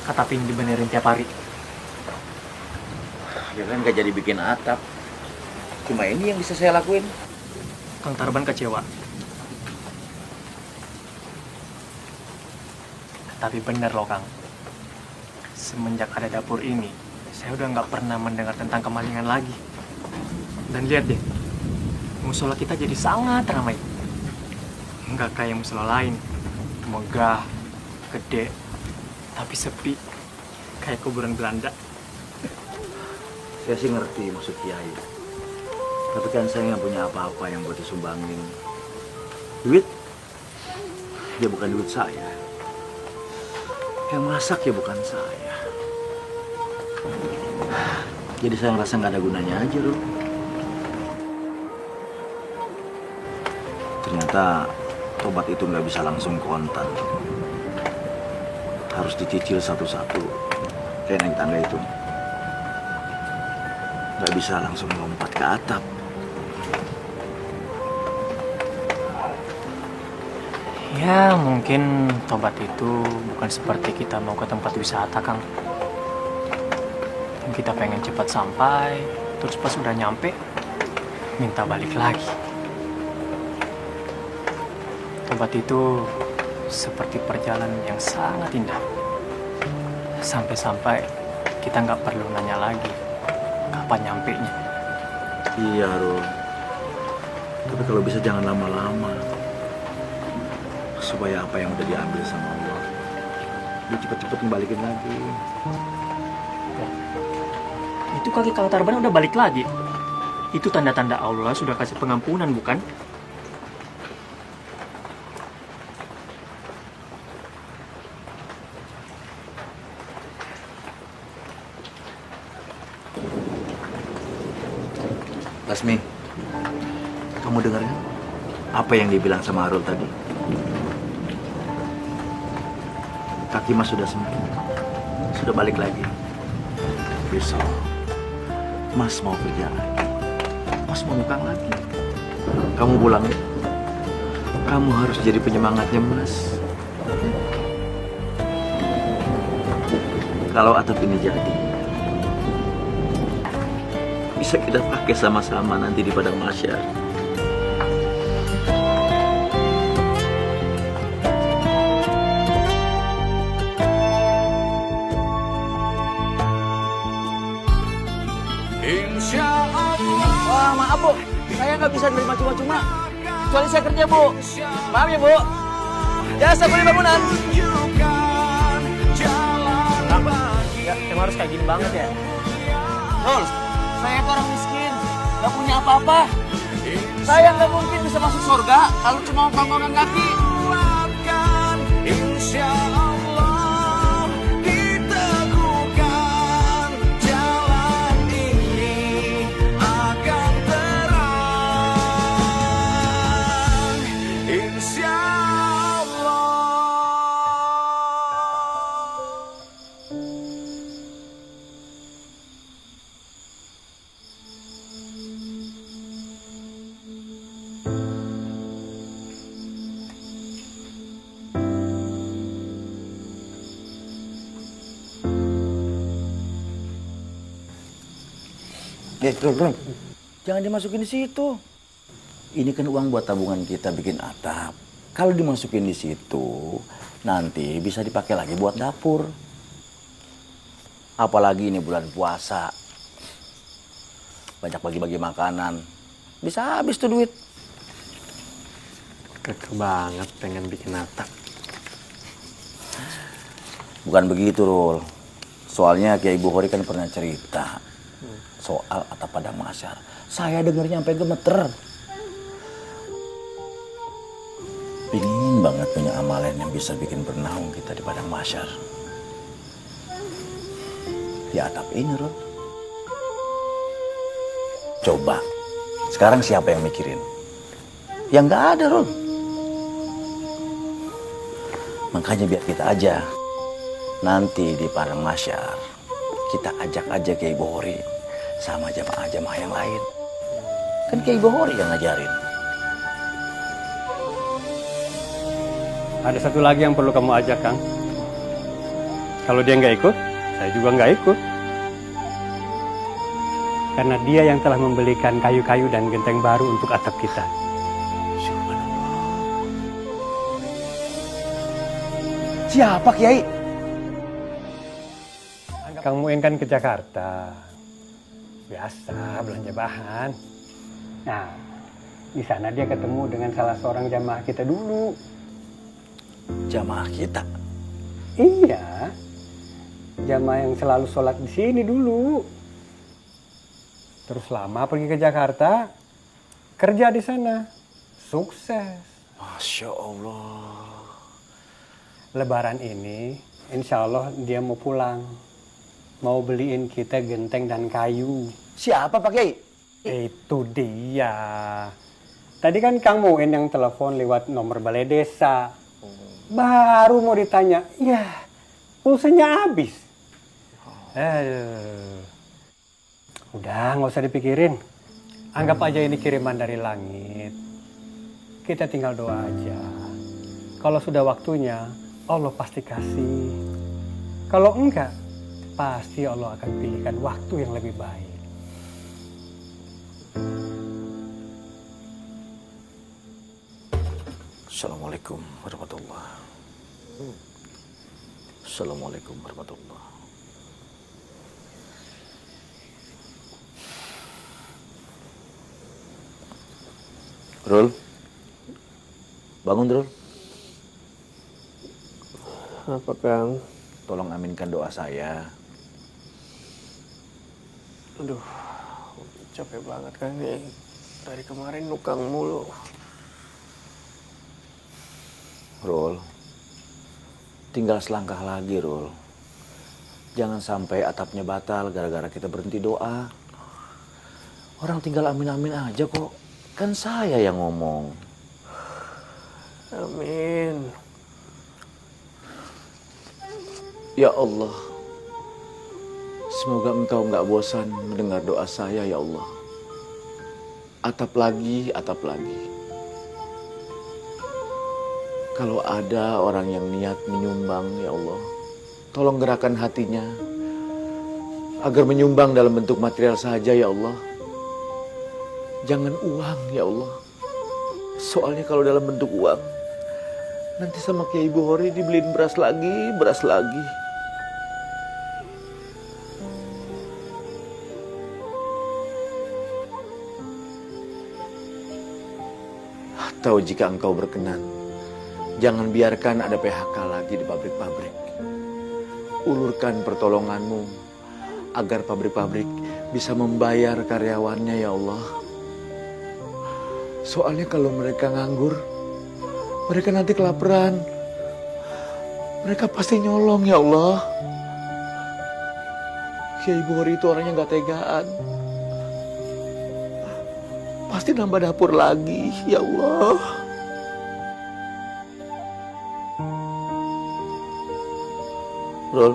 Katapin dibenerin tiap hari. Ya kan gak jadi bikin atap. Cuma ini yang bisa saya lakuin. Kang Tarban kecewa. Tapi bener loh, Kang. Semenjak ada dapur ini, saya udah nggak pernah mendengar tentang kemalingan lagi. Dan lihat deh, musola kita jadi sangat ramai. Nggak kayak musola lain, megah, gede, tapi sepi, kayak kuburan Belanda. Saya sih ngerti maksud Kiai. Tapi kan saya nggak punya apa-apa yang buat disumbangin. Duit? Ya bukan duit saya. Yang masak ya bukan saya. Jadi saya ngerasa nggak ada gunanya aja loh. Ternyata tobat itu nggak bisa langsung kontan. Harus dicicil satu-satu. Kayak naik tangga itu. Nggak bisa langsung lompat ke atap. Ya, mungkin tobat itu bukan seperti kita mau ke tempat wisata, Kang. Kita pengen cepat sampai, terus pas udah nyampe, minta balik lagi. Tobat itu seperti perjalanan yang sangat indah. Sampai-sampai kita nggak perlu nanya lagi kapan nyampenya. Iya, Rul. Tapi kalau bisa jangan lama-lama. Supaya apa yang udah diambil sama Allah, dia cepet-cepet kembalikan lagi. Itu kaki Kang Tarban udah balik lagi. Itu tanda-tanda Allah sudah kasih pengampunan, bukan? Lasmi, kamu dengar kan? Apa yang dibilang sama Arul tadi? Kaki Mas sudah sembuh, sudah balik lagi. Besok, Mas mau kerja lagi. Mas mau nukang lagi. Kamu pulang ya? Kamu harus jadi penyemangatnya Mas. Kalau atap ini jadi, bisa kita pakai sama-sama nanti di padang mahsyar. Wah, maaf Bu, saya nggak bisa nerima cuma-cuma. Kecuali saya kerja Bu. Maaf ya Bu. Jasa beli bangunan. Ya, emang harus kayak gini banget ya? Rul, saya itu orang miskin, nggak punya apa-apa. Saya nggak mungkin bisa masuk surga kalau cuma panggongan kaki. Insya Allah diteguhkan jalan ini akan terang. Insya Allah. Bro. Jangan dimasukin di situ. Ini kan uang buat tabungan kita bikin atap. Kalau dimasukin di situ, nanti bisa dipakai lagi buat dapur. Apalagi ini bulan puasa. Banyak bagi-bagi makanan. Bisa habis tuh duit. Keke banget pengen bikin atap. Bukan begitu, Rul. Soalnya Kiai Bukhori kan pernah cerita soal atap padang mahsyar. Saya dengarnya sampai gemeter. Pingin banget punya amalan yang bisa bikin bernaung kita di padang mahsyar. Di atap ini, Rul. Coba, sekarang siapa yang mikirin? Yang nggak ada, Rul. Makanya biar kita aja. Nanti di padang mahsyar, kita ajak aja Kiai Bukhori sama jamaah-jamaah yang lain. Kan Kiai Bukhori yang ngajarin. Ada satu lagi yang perlu kamu ajak, Kang. Kalau dia nggak ikut, saya juga nggak ikut. Karena dia yang telah membelikan kayu-kayu dan genteng baru untuk atap kita. Siapa, Kiai? Kang Muin kan ke Jakarta. Biasa belanja bahan. Nah, di sana dia ketemu dengan salah seorang jamaah kita dulu. Jamaah kita? Iya. Jamaah yang selalu sholat di sini dulu. Terus lama pergi ke Jakarta, kerja di sana. Sukses. Masya Allah. Lebaran ini, insya Allah dia mau pulang. Mau beliin kita genteng dan kayu. Siapa Pak Kiai? Itu dia. Tadi kan Kang Muin yang telepon lewat nomor balai desa. Baru mau ditanya, ya pulsanya habis. Udah nggak usah dipikirin. Anggap aja ini kiriman dari langit. Kita tinggal doa aja. Kalau sudah waktunya, Allah pasti kasih. Kalau enggak, pasti Allah akan pilihkan waktu yang lebih baik. Assalamualaikum warahmatullahi. Assalamualaikum warahmatullahi. Rul, bangun Rul. Apa Kang? Tolong aminkan doa saya. Aduh, capek banget Kang nih. Dari kemarin nukang mulu. Rul, tinggal selangkah lagi Rul. Jangan sampai atapnya batal gara-gara kita berhenti doa. Orang tinggal amin-amin aja kok. Kan saya yang ngomong. Amin. Ya Allah, semoga Engkau nggak bosan mendengar doa saya ya Allah. Atap lagi, atap lagi. Kalau ada orang yang niat menyumbang ya Allah, tolong gerakkan hatinya agar menyumbang dalam bentuk material saja ya Allah. Jangan uang ya Allah. Soalnya kalau dalam bentuk uang, nanti sama Kiai Bukhori dibeliin beras lagi, beras lagi. Atau jika Engkau berkenan, jangan biarkan ada PHK lagi di pabrik-pabrik. Ulurkan pertolongan-Mu agar pabrik-pabrik bisa membayar karyawannya ya Allah. Soalnya kalau mereka nganggur, mereka nanti kelaparan. Mereka pasti nyolong ya Allah. Kiai Bukhori itu orangnya gak tegaan. Pasti nambah dapur lagi ya Allah. Rul,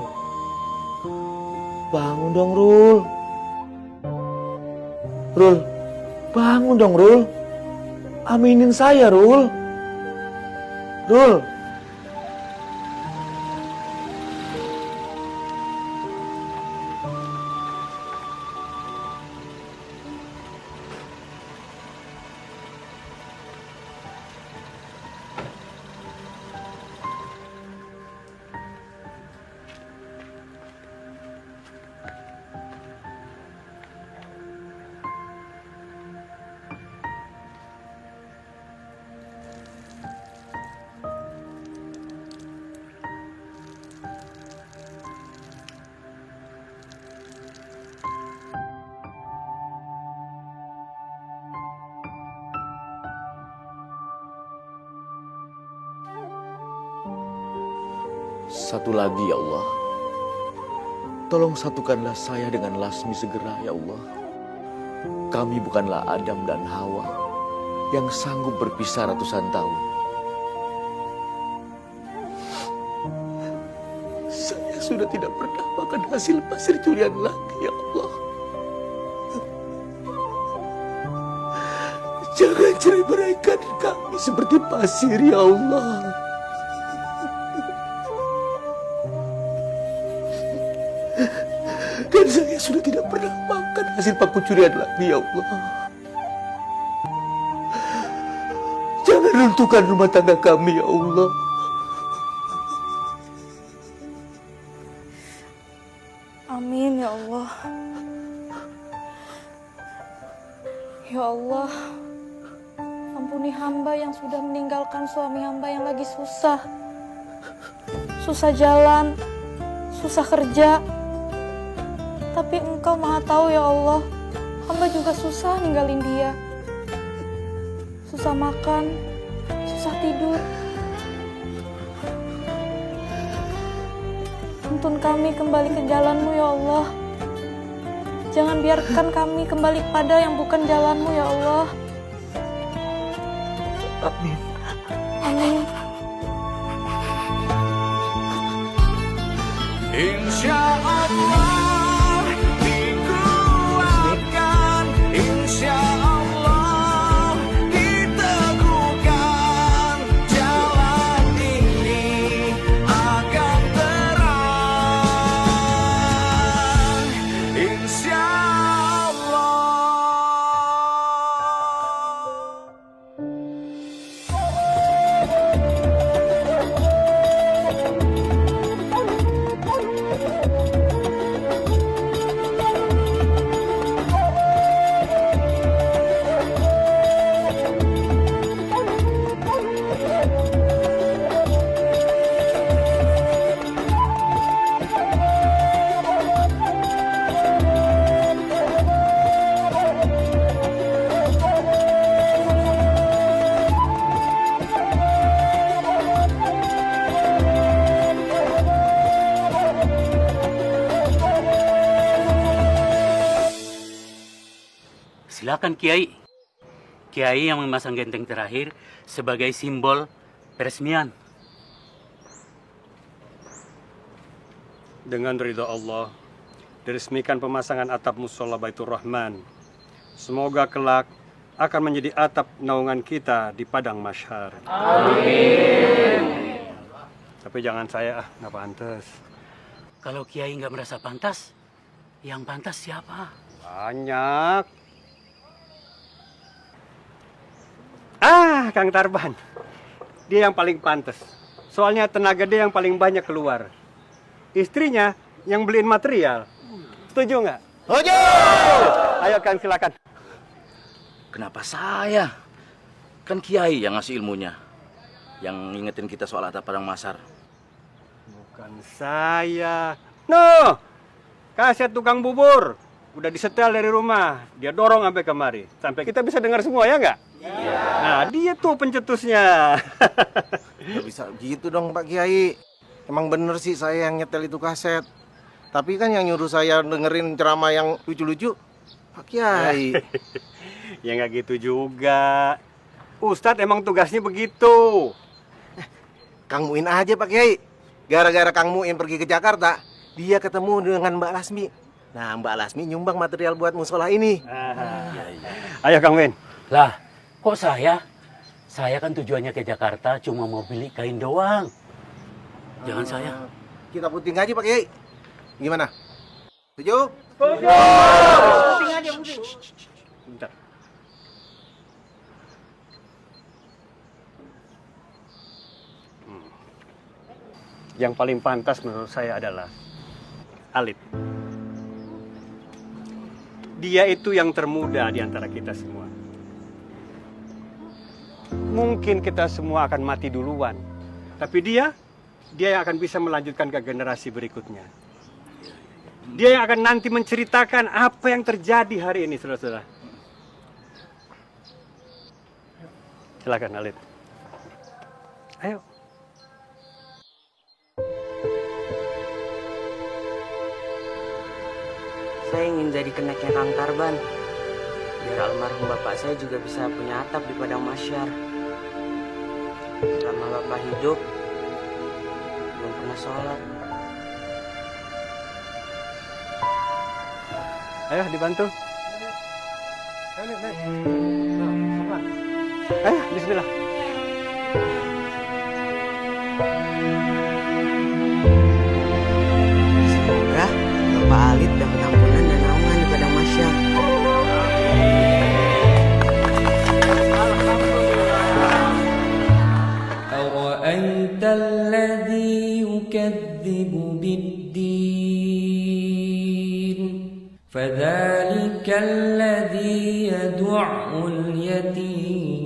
bangun dong Rul. Rul, bangun dong Rul. Aminin saya Rul. Rul. Satu lagi ya Allah. Tolong satukanlah saya dengan Lasmi segera ya Allah. Kami bukanlah Adam dan Hawa yang sanggup berpisah ratusan tahun. Saya sudah tidak pernah makan hasil pasir curian lagi ya Allah. Jangan cerai beraikan kami seperti pasir ya Allah. Dan saya sudah tidak pernah makan hasil paku curian lagi ya Allah. Jangan runtuhkan rumah tangga kami ya Allah. Amin ya Allah. Ya Allah, ampuni hamba yang sudah meninggalkan suami hamba yang lagi susah. Susah jalan, susah kerja. Tapi Engkau Maha Tahu ya Allah, hamba juga susah ninggalin dia. Susah makan, susah tidur. Tuntun kami kembali ke jalan-Mu ya Allah. Jangan biarkan kami kembali pada yang bukan jalan-Mu ya Allah. Amin. Amin. Insya Allah. Insya Allah diteguhkan jalan Silakan Kiai. Kiai yang memasang genteng terakhir sebagai simbol peresmian. Dengan ridha Allah, diresmikan pemasangan atap musola Baitur Rahman. Semoga kelak akan menjadi atap naungan kita di padang mahsyar. Amin. Tapi jangan saya, nggak pantas. Kalau Kiai nggak merasa pantas, yang pantas siapa? Banyak. Kang Tarban. Dia yang paling pantas. Soalnya tenaga dia yang paling banyak keluar. Istrinya yang beliin material. Setuju nggak? Setuju! Ayo Kang, silakan. Kenapa saya? Kan Kiai yang ngasih ilmunya. Yang ngingetin kita soal atap padang mahsyar. Bukan saya. No! Kaset tukang bubur. Udah disetel dari rumah. Dia dorong sampai kemari. Sampai kita bisa dengar semua, ya nggak? Iya. Nah, dia tuh pencetusnya. Nggak bisa gitu dong Pak Kiai. Emang bener sih saya yang nyetel itu kaset. Tapi kan yang nyuruh saya dengerin ceramah yang lucu-lucu Pak Kiai. Ya nggak gitu juga. Ustadz emang tugasnya begitu. Kang Muin aja Pak Kiai. Gara-gara Kang Muin pergi ke Jakarta, dia ketemu dengan Mbak Lasmi. Nah, Mbak Lasmi nyumbang material buat musola ini. Ayo Kang Muin. Lah, kok saya? Saya kan tujuannya ke Jakarta cuma mau beli kain doang. Jangan saya. Kita puting aja Pak Kiai. Gimana? Setuju? Setuju. Puting aja, puting. Bentar. Yang paling pantas menurut saya adalah Alif. Dia itu yang termuda di antara kita semua. Mungkin kita semua akan mati duluan. Tapi dia yang akan bisa melanjutkan ke generasi berikutnya. Dia yang akan nanti menceritakan apa yang terjadi hari ini, saudara-saudara. Silakan Alif. Ayo. Saya ingin jadi keneknya Kang Tarban. Biar almarhum bapak saya juga bisa punya atap di padang mahsyar. Selama bapak hidup, belum pernah sholat. Ayo dibantu. Ayo, bismillah. Semoga Bapak Alif dapat ampunan dan naungan di padang mahsyar. أرأيت الذي يكذب بالدين فذلك الذي يدع اليتيم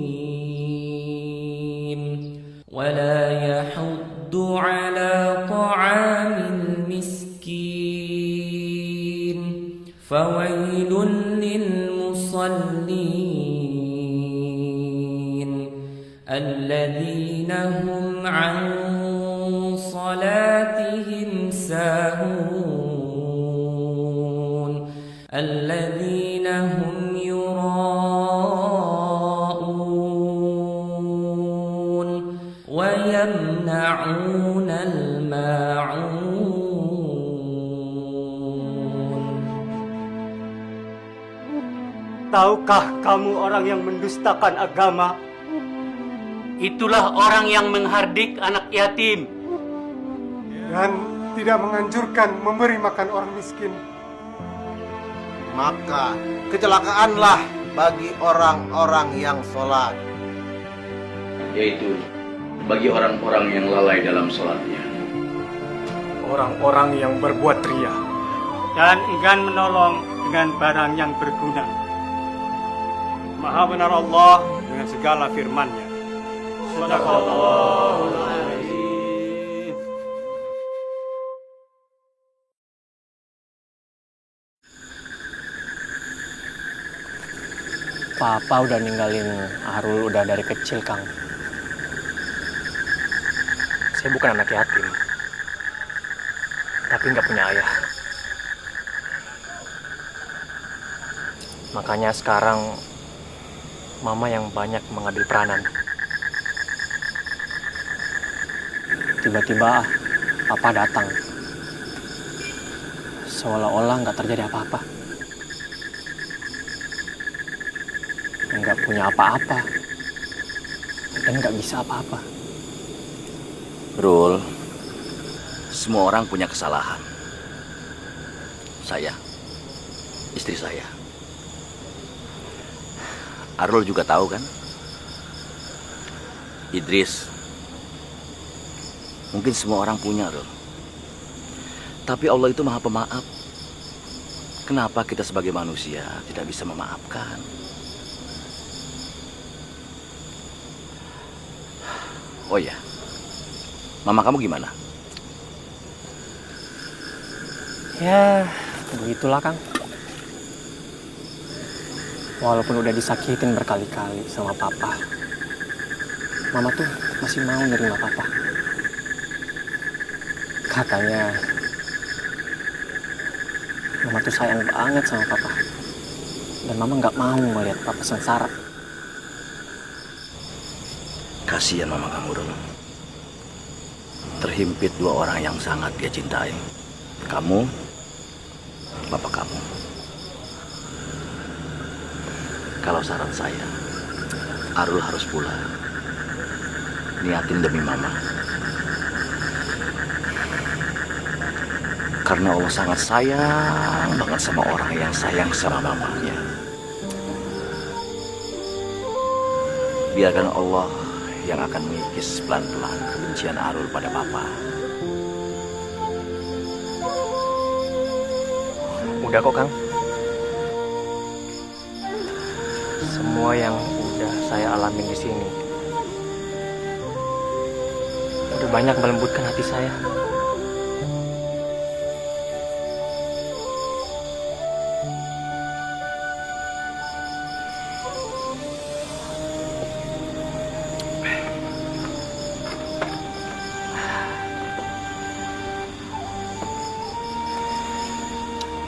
ولا يحض على طعام المسكين فويل للمصلين الذين هم عن صلاتهم ساهون الذين هم يراءون ويمنعون الماعون. Tahukah kamu orang yang mendustakan agama? Itulah orang yang menghardik anak yatim. Dan tidak menganjurkan memberi makan orang miskin. Maka kecelakaanlah bagi orang-orang yang sholat. Yaitu bagi orang-orang yang lalai dalam sholatnya. Orang-orang yang berbuat ria dan enggan menolong dengan barang yang berguna. Maha benar Allah dengan segala firman-Nya. Sadaqallahul Azim. Papa udah ninggalin Arul udah dari kecil, Kang. Saya bukan anak yatim, tapi nggak punya ayah. Makanya sekarang Mama yang banyak mengambil peranan. Tiba-tiba Papa datang. Seolah-olah nggak terjadi apa-apa. Nggak punya apa-apa. Dan nggak bisa apa-apa. Rul, semua orang punya kesalahan. Saya, istri saya. Arul juga tahu kan? Idris. Mungkin semua orang punya, Rul. Tapi Allah itu Maha Pemaaf. Kenapa kita sebagai manusia tidak bisa memaafkan? Oh ya, mama kamu gimana? Ya, begitulah Kang. Walaupun udah disakitin berkali-kali sama Papa, Mama tuh masih mau nerima Papa. Katanya Mama tuh sayang banget sama Papa. Dan Mama nggak mau melihat Papa sengsara. Kasihan mama kamu, Rul. Terhimpit dua orang yang sangat dia cintai. Kamu, bapak kamu. Kalau saran saya, Arul harus pulang. Niatin demi mama. Karena Allah sangat sayang banget sama orang yang sayang sama mamanya. Biarkan Allah yang akan mengikis pelan-pelan kebencian Arul pada Papa. Udah kok, Kang. Semua yang udah saya alamin di sini udah banyak melembutkan hati saya.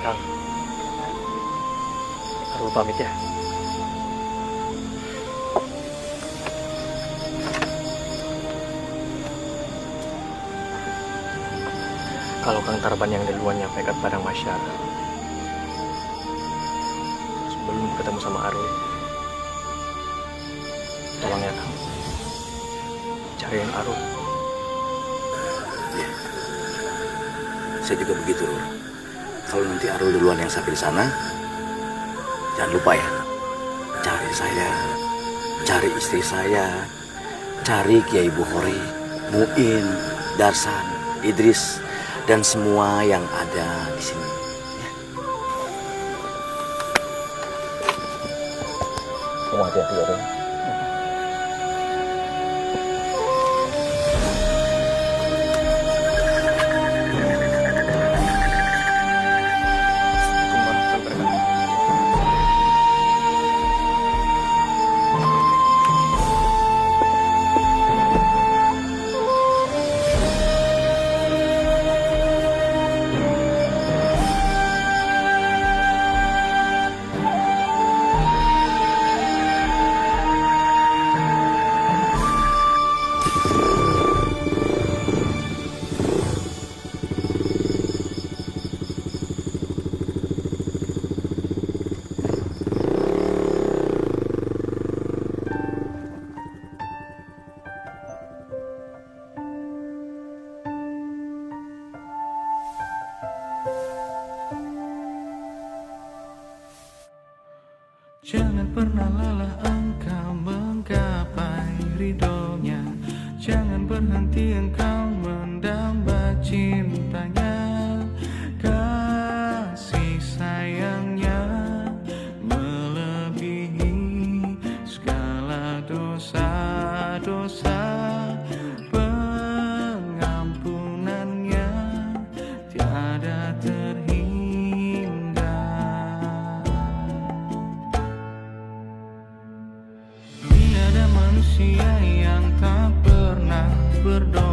Kang, Arul pamit ya. Kalau Kang Tarban yang duluan nyampe ke Padang Masyar, sebelum ketemu sama Arul, tolong ya Kang, cariin Arul. Ya. Saya juga begitu, Rul. Kalau nanti Arul duluan yang sampai di sana, jangan lupa ya, cari saya, cari istri saya, cari Kiai Bukhari, Muin, Darsan, Idris, dan semua yang ada di sini. Ya. Kamu hati-hati ya, Rul. Jangan pernah lelah engkau menggapai ridhonya. Jangan berhenti engkau mendamba cintanya. Kasih sayangnya melebihi segala dosa-dosa. Pengampunannya tiada terhingga. Tiada manusia yang tak pernah berdoa.